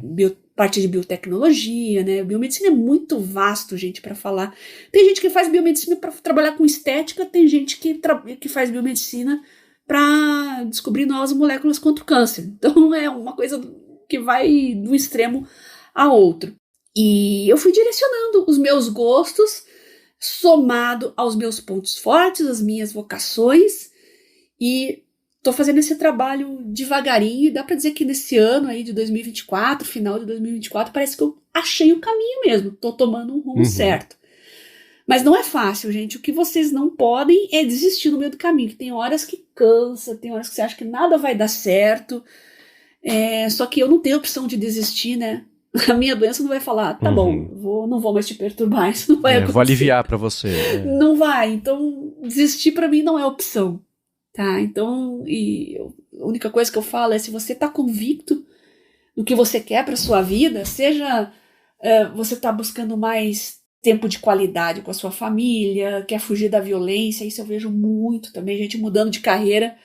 parte de biotecnologia, né? Biomedicina é muito vasto, gente, para falar. Tem gente que faz biomedicina para trabalhar com estética, tem gente que faz biomedicina para descobrir novas moléculas contra o câncer. Então, é uma coisa que vai do extremo a outro. E eu fui direcionando os meus gostos, somado aos meus pontos fortes, as minhas vocações, e tô fazendo esse trabalho devagarinho, e dá para dizer que nesse ano aí de 2024, final de 2024, parece que eu achei o caminho mesmo, tô tomando um rumo certo. Mas não é fácil, gente. O que vocês não podem é desistir no meio do caminho, que tem horas que cansa, tem horas que você acha que nada vai dar certo, só que eu não tenho opção de desistir, né? A minha doença não vai falar, tá bom, não vou mais te perturbar, isso não vai acontecer. Vou aliviar pra você. Não vai, então desistir pra mim não é opção. Tá, então, a única coisa que eu falo é, se você tá convicto do que você quer pra sua vida, seja você tá buscando mais tempo de qualidade com a sua família, quer fugir da violência, isso eu vejo muito também, gente mudando de carreira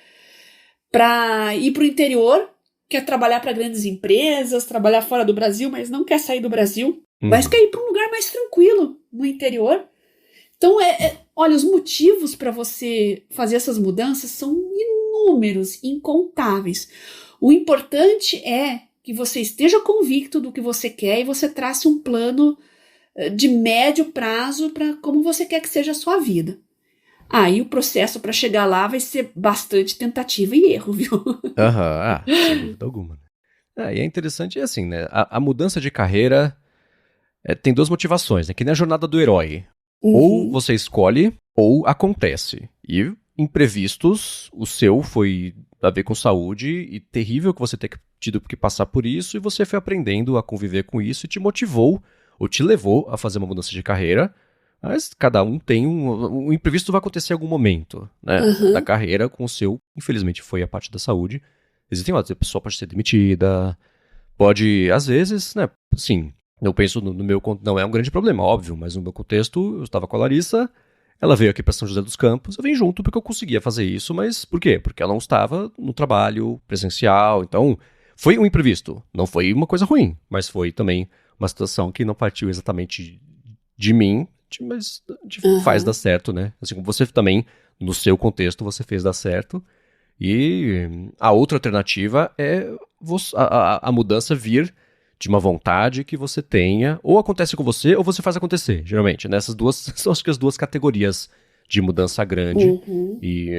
pra ir pro interior, quer trabalhar para grandes empresas, trabalhar fora do Brasil, mas não quer sair do Brasil, mas quer ir para um lugar mais tranquilo no interior. Então, olha, os motivos para você fazer essas mudanças são inúmeros, incontáveis. O importante é que você esteja convicto do que você quer e você trace um plano de médio prazo para como você quer que seja a sua vida. Aí o processo para chegar lá vai ser bastante tentativa e erro, viu? Sem dúvida alguma. E é interessante, assim, né? A mudança de carreira tem duas motivações, né? Que nem a jornada do herói. Ou você escolhe, ou acontece. E imprevistos, o seu foi a ver com saúde, e terrível que você ter tido que passar por isso, e você foi aprendendo a conviver com isso, e te motivou, ou te levou a fazer uma mudança de carreira. Mas cada um tem um imprevisto vai acontecer em algum momento, né? Da carreira com o seu, infelizmente foi a parte da saúde. Existem outras, a pessoa pode ser demitida, pode, às vezes, né? Sim, eu penso no meu, não é um grande problema, óbvio, mas no meu contexto, eu estava com a Larissa, ela veio aqui para São José dos Campos, eu vim junto porque eu conseguia fazer isso, mas por quê? Porque ela não estava no trabalho presencial, então foi um imprevisto. Não foi uma coisa ruim, mas foi também uma situação que não partiu exatamente de mim, mas faz dar certo, né? Assim como você também, no seu contexto, você fez dar certo. E a outra alternativa é a mudança vir de uma vontade que você tenha, ou acontece com você, ou você faz acontecer, geralmente. Nessas duas, são acho que as duas categorias de mudança grande. E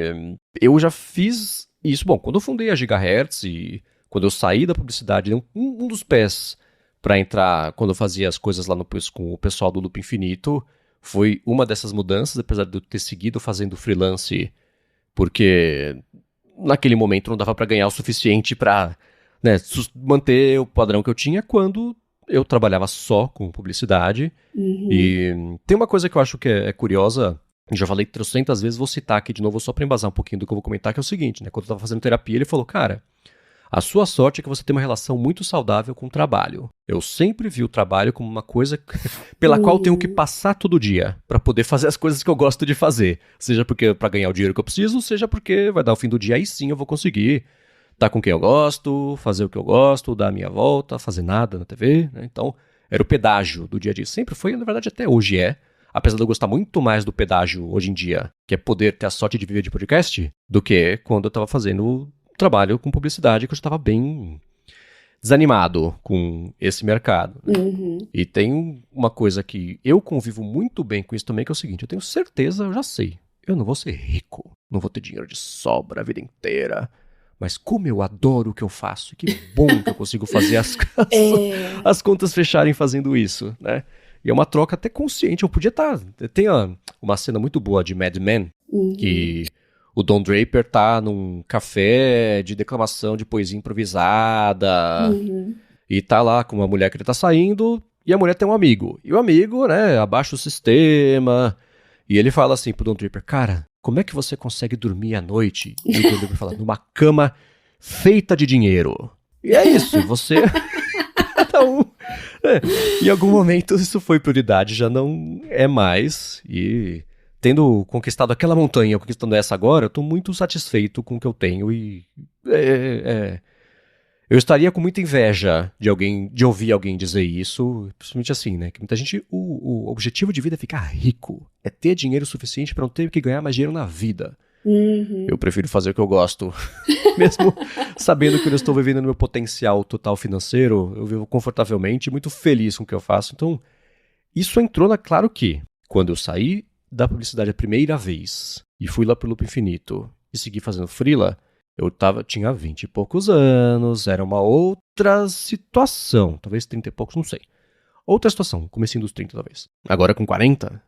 eu já fiz isso, bom, quando eu fundei a Gigahertz e quando eu saí da publicidade, um dos pés para entrar, quando eu fazia as coisas lá com o pessoal do Loop Infinito, foi uma dessas mudanças, apesar de eu ter seguido fazendo freelance, porque naquele momento não dava para ganhar o suficiente para, né, manter o padrão que eu tinha quando eu trabalhava só com publicidade. E tem uma coisa que eu acho que é curiosa, já falei 300 vezes, vou citar aqui de novo só para embasar um pouquinho do que eu vou comentar, que é o seguinte, né, quando eu estava fazendo terapia, ele falou, cara, a sua sorte é que você tem uma relação muito saudável com o trabalho. Eu sempre vi o trabalho como uma coisa pela qual eu tenho que passar todo dia para poder fazer as coisas que eu gosto de fazer. Seja porque para ganhar o dinheiro que eu preciso, seja porque vai dar o fim do dia, aí sim eu vou conseguir estar com quem eu gosto, fazer o que eu gosto, dar a minha volta, fazer nada na TV. Né? Então, era o pedágio do dia a dia. Sempre foi, na verdade até hoje apesar de eu gostar muito mais do pedágio hoje em dia, que é poder ter a sorte de viver de podcast, do que quando eu estava fazendo trabalho com publicidade, que eu estava bem desanimado com esse mercado. Né? E tem uma coisa que eu convivo muito bem com isso também, que é o seguinte, eu tenho certeza, eu já sei, eu não vou ser rico, não vou ter dinheiro de sobra a vida inteira, mas como eu adoro o que eu faço, que bom que eu consigo fazer as contas fecharem fazendo isso, né? E é uma troca até consciente, eu podia estar... Tem uma cena muito boa de Mad Men, que o Don Draper tá num café de declamação de poesia improvisada, e tá lá com uma mulher que ele tá saindo, e a mulher tem um amigo. E o amigo, né, abaixa o sistema, e ele fala assim pro Don Draper, cara, como é que você consegue dormir à noite? E o Demolidor fala, numa cama feita de dinheiro. E é isso, você... Cada um... Em algum momento isso foi prioridade, já não é mais. E tendo conquistado aquela montanha, conquistando essa agora, eu tô muito satisfeito com o que eu tenho e... Eu estaria com muita inveja de ouvir alguém dizer isso, principalmente assim, né? Que muita gente, o objetivo de vida é ficar rico, é ter dinheiro suficiente para não ter que ganhar mais dinheiro na vida. Eu prefiro fazer o que eu gosto, mesmo sabendo que eu não estou vivendo no meu potencial total financeiro, eu vivo confortavelmente e muito feliz com o que eu faço. Então, isso entrou claro que, quando eu saí da publicidade a primeira vez e fui lá pro Loop Infinito e segui fazendo freela, tinha 20 e poucos anos, era uma outra situação, talvez 30 e poucos, não sei. Outra situação, comecinho dos 30 talvez. Agora com 40,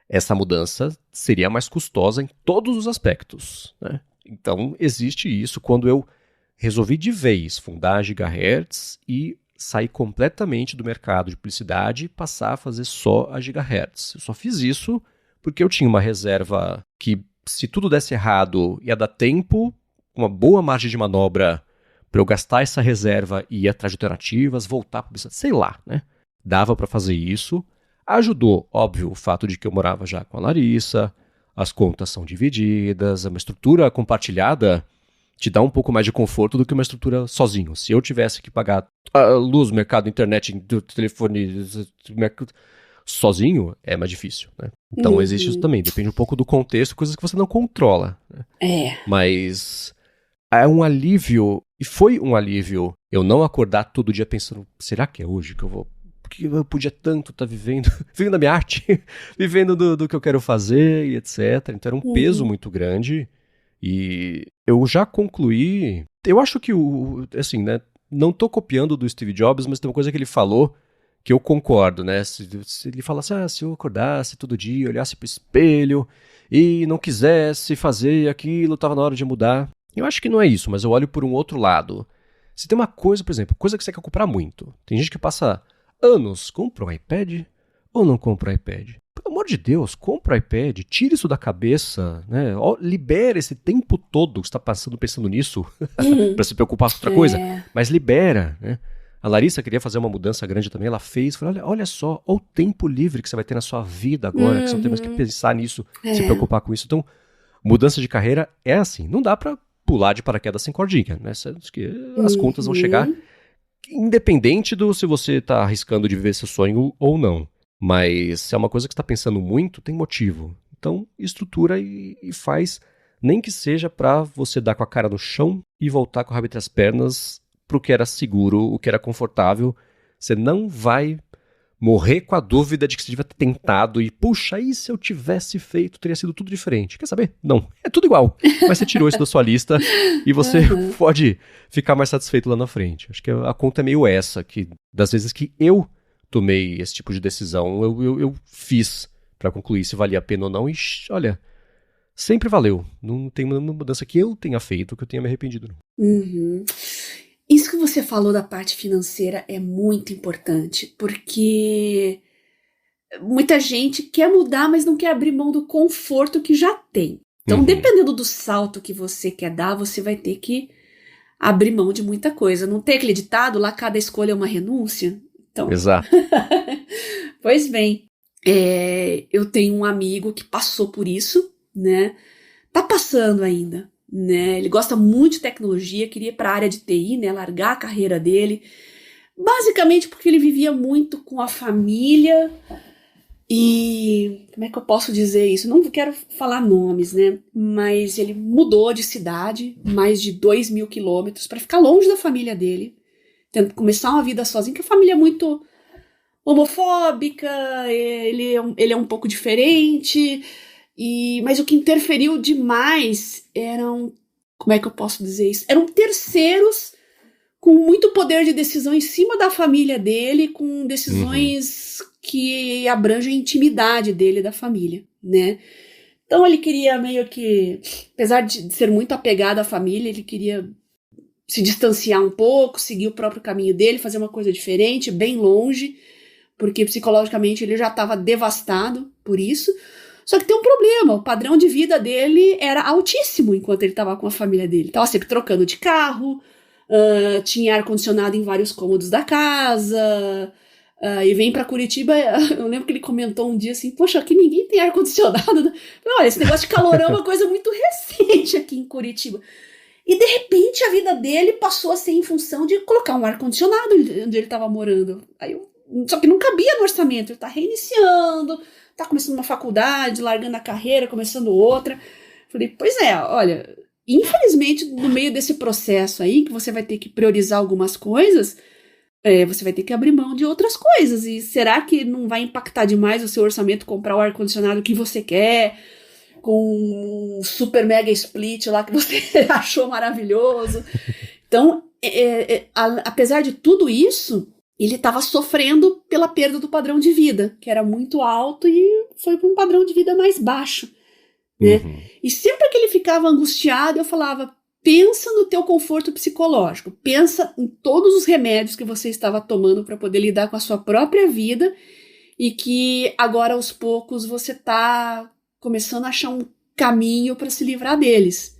essa mudança seria mais custosa em todos os aspectos, né? Então existe isso quando eu resolvi de vez fundar a Gigahertz e sair completamente do mercado de publicidade e passar a fazer só a Gigahertz. Eu só fiz isso porque eu tinha uma reserva que, se tudo desse errado, ia dar tempo, uma boa margem de manobra para eu gastar essa reserva e ir atrás de alternativas, voltar para publicidade, sei lá, né? Dava para fazer isso. Ajudou, óbvio, o fato de que eu morava já com a Larissa, as contas são divididas, uma estrutura compartilhada te dá um pouco mais de conforto do que uma estrutura sozinho. Se eu tivesse que pagar a luz, mercado, internet, telefone, sozinho, é mais difícil, né? Então existe isso também, depende um pouco do contexto, coisas que você não controla, né? Mas é um alívio, e foi um alívio, eu não acordar todo dia pensando, será que é hoje que eu vou... Porque eu podia tanto estar vivendo da minha arte, vivendo do que eu quero fazer e etc. Então era um peso muito grande. E eu já concluí... Eu acho que, assim, né, não tô copiando do Steve Jobs, mas tem uma coisa que ele falou que eu concordo, né? Se ele falasse, se eu acordasse todo dia, olhasse pro espelho e não quisesse fazer aquilo, tava na hora de mudar. Eu acho que não é isso, mas eu olho por um outro lado. Se tem uma coisa, por exemplo, coisa que você quer comprar muito. Tem gente que passa anos, compra um iPad ou não compra um iPad? Pelo amor de Deus, compra o iPad, tira isso da cabeça, né? Libera esse tempo todo que você está passando pensando nisso para se preocupar com outra coisa, mas libera, né? A Larissa queria fazer uma mudança grande também, ela fez, falou, olha só, olha o tempo livre que você vai ter na sua vida agora, que você não tem mais que pensar nisso, se preocupar com isso. Então, mudança de carreira é assim, não dá para pular de paraquedas sem cordinha, né? As contas vão chegar, independente se você está arriscando de viver seu sonho ou não. Mas se é uma coisa que você está pensando muito, tem motivo. Então, estrutura e faz, nem que seja para você dar com a cara no chão e voltar com o rabo entre as pernas pro que era seguro, o que era confortável. Você não vai morrer com a dúvida de que você devia ter tentado e, puxa, aí se eu tivesse feito, teria sido tudo diferente. Quer saber? Não, é tudo igual. Mas você tirou isso da sua lista e você pode ficar mais satisfeito lá na frente. Acho que a conta é meio essa, que das vezes que eu tomei esse tipo de decisão, eu fiz para concluir se valia a pena ou não, e olha, sempre valeu. Não tem uma mudança que eu tenha feito que eu tenha me arrependido. Não. Isso que você falou da parte financeira é muito importante, porque muita gente quer mudar, mas não quer abrir mão do conforto que já tem. Então, dependendo do salto que você quer dar, você vai ter que abrir mão de muita coisa. Não tem aquele ditado, lá cada escolha é uma renúncia? Então, exato. Pois bem, eu tenho um amigo que passou por isso, né? Tá passando ainda, né? Ele gosta muito de tecnologia, queria ir para a área de TI, né? Largar a carreira dele, basicamente porque ele vivia muito com a família e... Como é que eu posso dizer isso? Não quero falar nomes, né? Mas ele mudou de cidade, mais de 2.000 quilômetros, para ficar longe da família dele, tendo começar uma vida sozinho, que a família é muito homofóbica, ele é um pouco diferente, mas o que interferiu demais eram, como é que eu posso dizer isso? Eram terceiros com muito poder de decisão em cima da família dele, com decisões que abrangem a intimidade dele e da família, né? Então ele queria meio que, apesar de ser muito apegado à família, ele queria se distanciar um pouco, seguir o próprio caminho dele, fazer uma coisa diferente, bem longe, porque psicologicamente ele já estava devastado por isso. Só que tem um problema, o padrão de vida dele era altíssimo enquanto ele estava com a família dele. Tava sempre trocando de carro, tinha ar-condicionado em vários cômodos da casa, e vem pra Curitiba, eu lembro que ele comentou um dia assim, poxa, aqui ninguém tem ar-condicionado. Olha, esse negócio de calorão é uma coisa muito recente aqui em Curitiba. E de repente a vida dele passou a ser em função de colocar um ar-condicionado onde ele estava morando. Só que não cabia no orçamento, ele tá reiniciando, tá começando uma faculdade, largando a carreira, começando outra. Falei, pois é, olha, infelizmente no meio desse processo aí, que você vai ter que priorizar algumas coisas, você vai ter que abrir mão de outras coisas. E será que não vai impactar demais o seu orçamento comprar o ar-condicionado que você quer, com um super mega split lá que você achou maravilhoso? Então, apesar de tudo isso, ele estava sofrendo pela perda do padrão de vida, que era muito alto e foi para um padrão de vida mais baixo, né? Uhum. E sempre que ele ficava angustiado, eu falava, pensa no teu conforto psicológico, pensa em todos os remédios que você estava tomando para poder lidar com a sua própria vida e que agora aos poucos você está começando a achar um caminho para se livrar deles.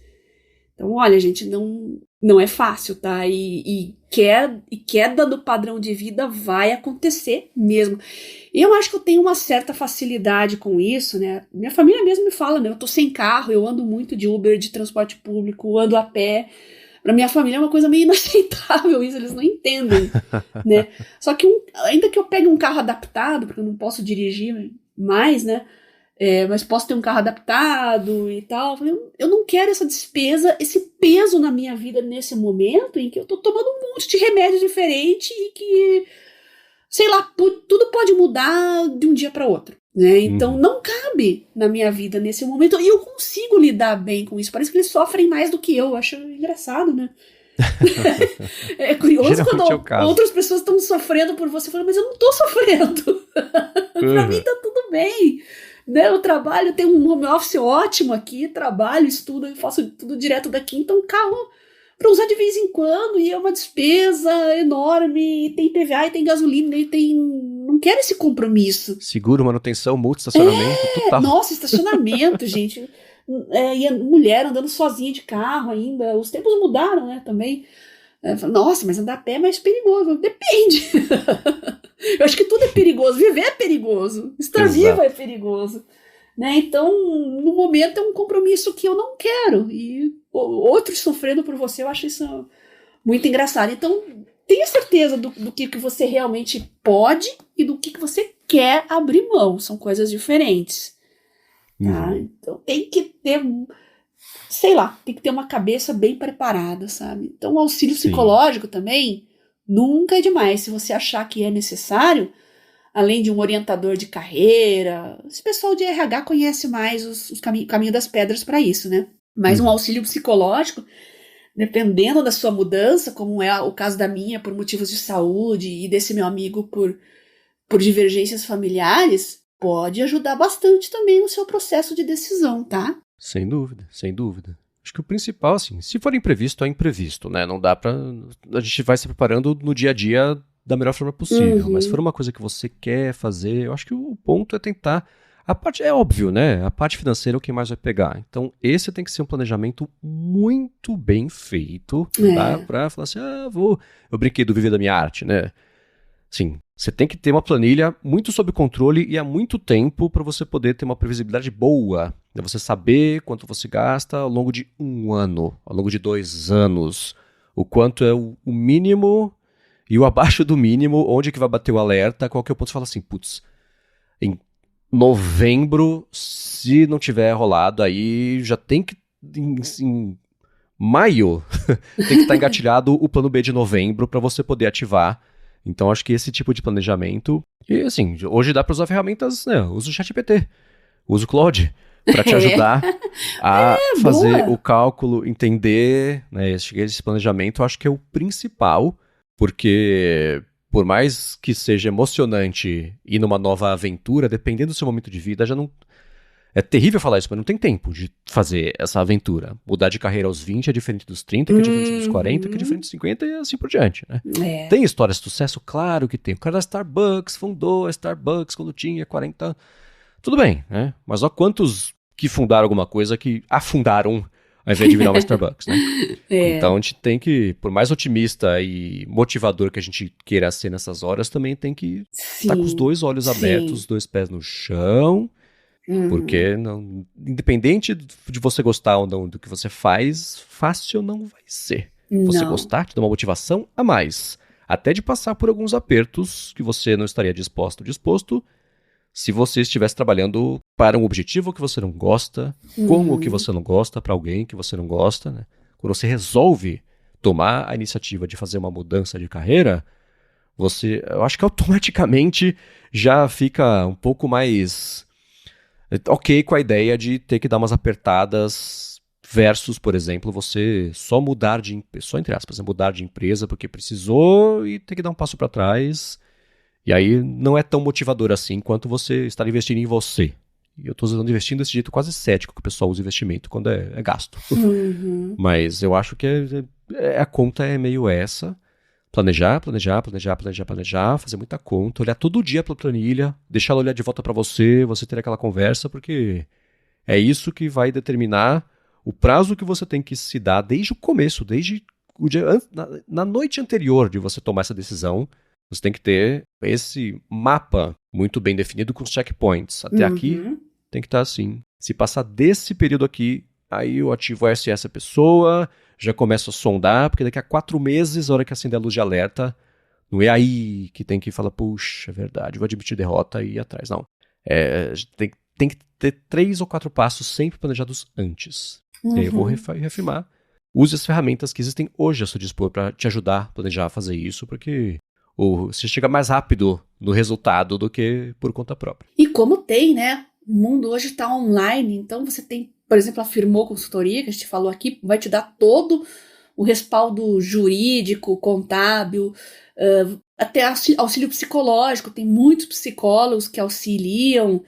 Então, olha, gente, não é fácil, tá? E queda do padrão de vida vai acontecer mesmo. E eu acho que eu tenho uma certa facilidade com isso, né? Minha família mesmo me fala, né? Eu tô sem carro, eu ando muito de Uber, de transporte público, ando a pé. Pra minha família é uma coisa meio inaceitável isso, eles não entendem, né? Só que ainda que eu pegue um carro adaptado, porque eu não posso dirigir mais, né? Mas posso ter um carro adaptado e tal. Eu não quero essa despesa, esse peso na minha vida nesse momento em que eu tô tomando um monte de remédio diferente e que, sei lá, tudo pode mudar de um dia para outro, né? Então não cabe na minha vida nesse momento e eu consigo lidar bem com isso. Parece que eles sofrem mais do que eu acho engraçado, né? É curioso quando outras pessoas estão sofrendo por você, falando, mas eu não tô sofrendo. Pra mim tá tudo bem. Né, eu trabalho, tenho um home office ótimo aqui, trabalho, estudo, eu faço tudo direto daqui, então carro para usar de vez em quando, e é uma despesa enorme, e tem IPVA, e tem gasolina, e tem... Não quero esse compromisso. Seguro, manutenção, multa, estacionamento, total. Nossa, estacionamento, gente. E a mulher andando sozinha de carro ainda, os tempos mudaram, né, também. Nossa, mas andar a pé é mais perigoso. Depende. Eu acho que tudo é perigoso. Viver é perigoso. Estar vivo é perigoso. Né? Então, no momento, é um compromisso que eu não quero. E outros sofrendo por você, eu acho isso muito engraçado. Então, tenha certeza do que você realmente pode e do que você quer abrir mão. São coisas diferentes. Tá? Então, tem que ter... sei lá, tem que ter uma cabeça bem preparada, sabe? Então o auxílio psicológico também nunca é demais. Se você achar que é necessário, além de um orientador de carreira, esse pessoal de RH conhece mais os caminho das pedras para isso, né? Mas um auxílio psicológico, dependendo da sua mudança, como é o caso da minha, por motivos de saúde, e desse meu amigo por divergências familiares, pode ajudar bastante também no seu processo de decisão, tá? Sem dúvida, sem dúvida. Acho que o principal, assim, se for imprevisto, é imprevisto, né? Não dá pra... A gente vai se preparando no dia a dia da melhor forma possível. Mas se for uma coisa que você quer fazer, eu acho que o ponto é tentar... A parte é óbvio, né? A parte financeira é o que mais vai pegar. Então, esse tem que ser um planejamento muito bem feito, tá? Pra falar assim, eu brinquei do viver da minha arte, né? Sim, você tem que ter uma planilha muito sob controle e há muito tempo para você poder ter uma previsibilidade boa. Né? Você saber quanto você gasta ao longo de 1 ano, ao longo de 2 anos, o quanto é o mínimo e o abaixo do mínimo, onde que vai bater o alerta, qual que é o ponto. Você fala assim, putz, em novembro, se não tiver rolado, aí já tem que, em maio, tem que estar engatilhado o plano B de novembro para você poder ativar. Então, acho que esse tipo de planejamento... E, assim, hoje dá para usar ferramentas, né? Usa o ChatGPT, usa o Claude, para te ajudar a fazer o cálculo, entender, né? Esse planejamento, eu acho que é o principal, porque por mais que seja emocionante ir numa nova aventura, dependendo do seu momento de vida, já não... É terrível falar isso, mas não tem tempo de fazer essa aventura. Mudar de carreira aos 20 é diferente dos 30, que é diferente dos 40, que é diferente dos 50 e assim por diante, né? Tem histórias de sucesso? Claro que tem. O cara da Starbucks fundou a Starbucks quando tinha 40 Tudo bem, né? Mas ó quantos que fundaram alguma coisa que afundaram ao invés de virar uma Starbucks, né? Então a gente tem que, por mais otimista e motivador que a gente queira ser nessas horas, também tem que estar com os Sim, dois olhos abertos, sim. os dois pés no chão, Uhum. porque não, independente de você gostar ou não do que você faz, fácil não vai ser. Você Não. gostar te dá uma motivação a mais. Até de passar por alguns apertos que você não estaria disposto, se você estivesse trabalhando para um objetivo que você não gosta, com o que Uhum. você não gosta, para alguém que você não gosta, né? Quando você resolve tomar a iniciativa de fazer uma mudança de carreira, eu acho que automaticamente já fica um pouco mais ok com a ideia de ter que dar umas apertadas versus, por exemplo, você só mudar só entre aspas, né, mudar de empresa porque precisou e ter que dar um passo para trás. E aí não é tão motivador assim quanto você estar investindo em você. E eu estou usando investindo desse jeito quase cético que o pessoal usa investimento quando é gasto. Uhum. Mas eu acho que a conta é meio essa. Planejar, fazer muita conta, olhar todo dia para a planilha, deixar ela olhar de volta para você ter aquela conversa, porque é isso que vai determinar o prazo que você tem que se dar desde o começo, desde o dia, na noite anterior de você tomar essa decisão. Você tem que ter esse mapa muito bem definido com os checkpoints. Até aqui Uhum. tem que estar assim. Se passar desse período aqui, aí eu ativo essa pessoa, já começo a sondar, porque daqui a 4 meses, a hora que acender a luz de alerta, não é aí que tem que falar, puxa, é verdade, vou admitir derrota e ir atrás. Não. Tem que ter 3 ou 4 passos sempre planejados antes. E aí eu vou Uhum. reafirmar. Use as ferramentas que existem hoje a seu dispor para te ajudar a planejar fazer isso, porque você chega mais rápido no resultado do que por conta própria. E como tem, né? O mundo hoje está online, então você tem, por exemplo, a Firmou Consultoria, que a gente falou aqui, vai te dar todo o respaldo jurídico, contábil, até auxílio psicológico. Tem muitos psicólogos que auxiliam,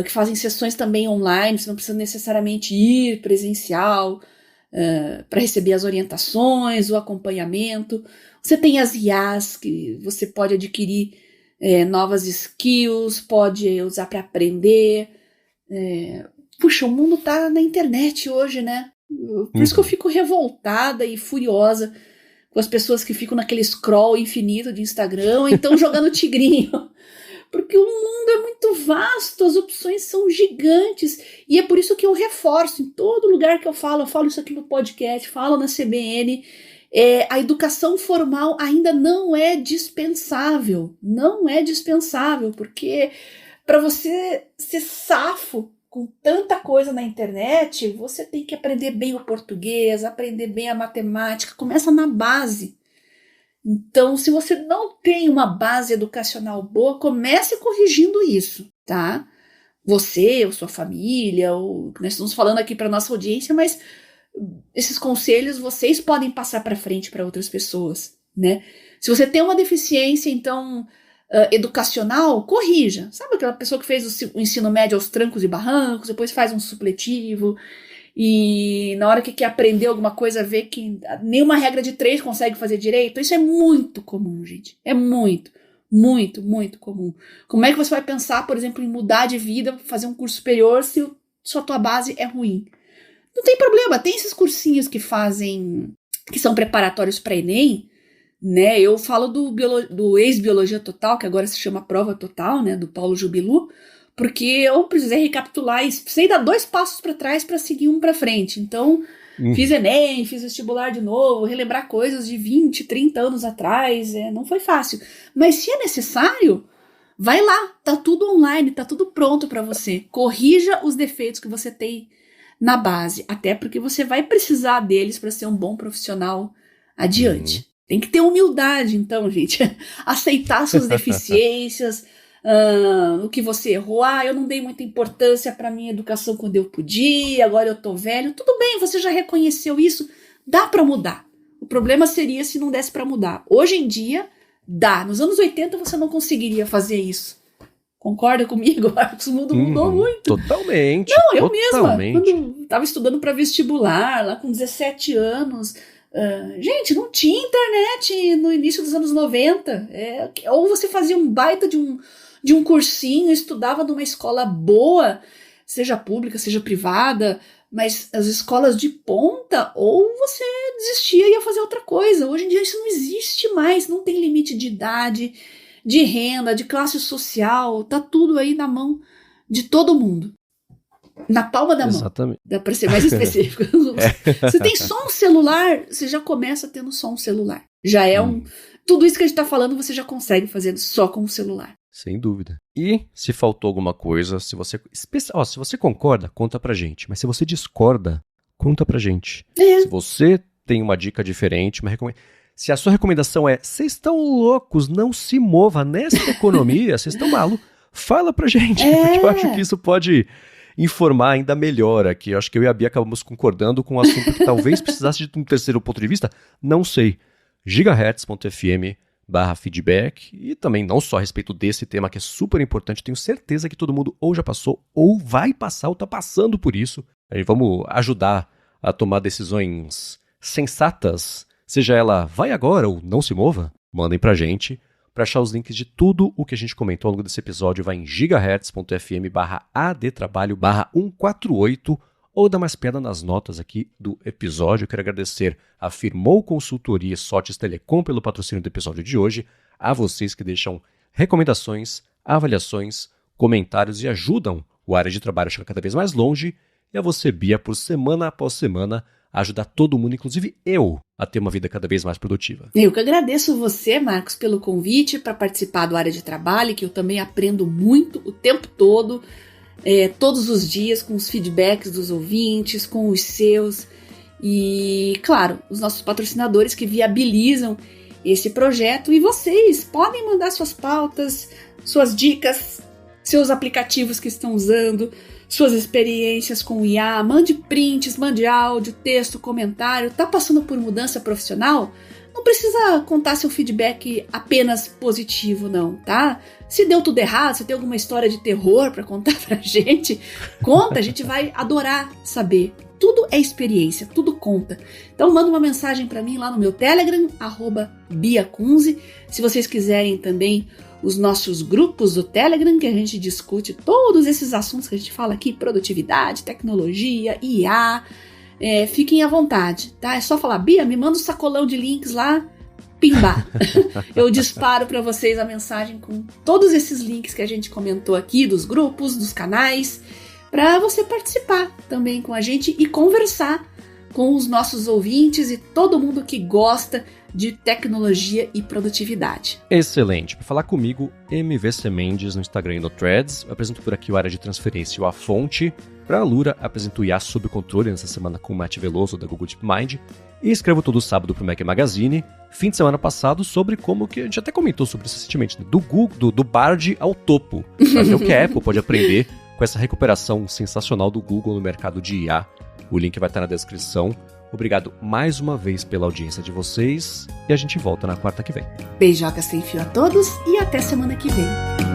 que fazem sessões também online, você não precisa necessariamente ir presencial para receber as orientações, o acompanhamento. Você tem as IAs que você pode adquirir novas skills, pode usar para aprender. Puxa, o mundo tá na internet hoje, né? Por isso que eu Uhum. fico revoltada e furiosa com as pessoas que ficam naquele scroll infinito de Instagram, ou então jogando tigrinho. Porque o mundo é muito vasto, as opções são gigantes. E é por isso que eu reforço em todo lugar que eu falo isso aqui no podcast, falo na CBN, a educação formal ainda não é dispensável. Não é dispensável, porque para você ser safo com tanta coisa na internet, você tem que aprender bem o português, aprender bem a matemática, começa na base. Então, se você não tem uma base educacional boa, comece corrigindo isso, tá? Você, ou sua família, ou nós estamos falando aqui para nossa audiência, mas esses conselhos vocês podem passar para frente para outras pessoas, né? Se você tem uma deficiência, então, educacional, corrija. Sabe aquela pessoa que fez o ensino médio aos trancos e barrancos, depois faz um supletivo, e na hora que quer aprender alguma coisa, vê que nenhuma regra de 3 consegue fazer direito? Isso é muito comum, gente. É muito, muito, muito comum. Como é que você vai pensar, por exemplo, em mudar de vida, fazer um curso superior, se sua tua base é ruim? Não tem problema, tem esses cursinhos que fazem, que são preparatórios para Enem, né? Eu falo do ex-biologia total, que agora se chama prova total, né? Do Paulo Jubilu, porque eu precisei recapitular e precisei dar 2 passos para trás para seguir um para frente. Então, fiz Uhum. Enem, fiz vestibular de novo, relembrar coisas de 20, 30 anos atrás, não foi fácil. Mas se é necessário, vai lá, tá tudo online, tá tudo pronto para você. Corrija os defeitos que você tem na base, até porque você vai precisar deles para ser um bom profissional Uhum. adiante. Tem que ter humildade, então, gente. Aceitar suas deficiências, o que você errou. Eu não dei muita importância para minha educação quando eu podia, agora eu tô velho. Tudo bem, você já reconheceu isso, dá para mudar. O problema seria se não desse para mudar. Hoje em dia, dá. Nos anos 80 você não conseguiria fazer isso. Concorda comigo? O mundo mudou Uhum. muito. Totalmente, Não, eu mesma, totalmente. quando estava estudando para vestibular, lá com 17 anos, gente, não tinha internet no início dos anos 90. Ou você fazia um baita de um cursinho, estudava numa escola boa, seja pública, seja privada, mas as escolas de ponta, ou você desistia e ia fazer outra coisa. Hoje em dia isso não existe mais, não tem limite de idade, de renda, de classe social, tá tudo aí na mão de todo mundo. Na palma da Exatamente. mão. Dá pra ser mais específico. Você tem só um celular, você já começa tendo só um celular. Já é tudo isso que a gente tá falando, você já consegue fazer só com o celular. Sem dúvida. E se faltou alguma coisa, se você concorda, conta pra gente. Mas se você discorda, conta pra gente. Se você tem uma dica diferente, se a sua recomendação é vocês estão loucos, não se mova nessa economia, vocês estão malucos, fala pra gente. Porque eu acho que isso pode informar ainda melhor aqui. Eu acho que eu e a Bia acabamos concordando com um assunto que talvez precisasse de um terceiro ponto de vista. Não sei. gigahertz.fm/feedback e também não só a respeito desse tema que é super importante, tenho certeza que todo mundo ou já passou ou vai passar ou está passando por isso. Aí vamos ajudar a tomar decisões sensatas, seja ela vai agora ou não se mova, mandem pra gente. Para achar os links de tudo o que a gente comentou ao longo desse episódio, vai em gigahertz.fm/adtrabalho/148 ou dá mais pedra nas notas aqui do episódio. Eu quero agradecer a Firmou Consultoria Sotes Telecom pelo patrocínio do episódio de hoje, a vocês que deixam recomendações, avaliações, comentários e ajudam o Área de Trabalho a chegar cada vez mais longe, e a você, Bia, por semana após semana, ajudar todo mundo, inclusive eu, a ter uma vida cada vez mais produtiva. Eu que agradeço você, Marcos, pelo convite para participar do Área de Trabalho, que eu também aprendo muito o tempo todo, todos os dias, com os feedbacks dos ouvintes, com os seus e, claro, os nossos patrocinadores que viabilizam esse projeto. E vocês podem mandar suas pautas, suas dicas, seus aplicativos que estão usando, suas experiências com o IA, mande prints, mande áudio, texto, comentário. Tá passando por mudança profissional? Não precisa contar seu feedback apenas positivo, não, tá? Se deu tudo errado, se tem alguma história de terror pra contar pra gente, conta, a gente vai adorar saber. Tudo é experiência, tudo conta. Então manda uma mensagem pra mim lá no meu Telegram, @BiaCunze. Se vocês quiserem também os nossos grupos do Telegram, que a gente discute todos esses assuntos que a gente fala aqui, produtividade, tecnologia, IA, fiquem à vontade, tá? É só falar, Bia, me manda um sacolão de links lá, pimba. Eu disparo para vocês a mensagem com todos esses links que a gente comentou aqui, dos grupos, dos canais, para você participar também com a gente e conversar com os nossos ouvintes e todo mundo que gosta de tecnologia e produtividade. Excelente. Para falar comigo, MVC Mendes no Instagram e no Threads. Eu apresento por aqui o Área de Transferência e o A Fonte. Para a Lura, apresento o IA Sob Controle nessa semana com o Matt Veloso da Google DeepMind. E escrevo todo sábado para o Mac Magazine. Fim de semana passado sobre como que a gente até comentou sobre isso recentemente, né? do Bard ao topo. Para ver o que a Apple pode aprender com essa recuperação sensacional do Google no mercado de IA. O link vai estar na descrição. Obrigado mais uma vez pela audiência de vocês e a gente volta na quarta que vem. Beijoca sem fio a todos e até semana que vem.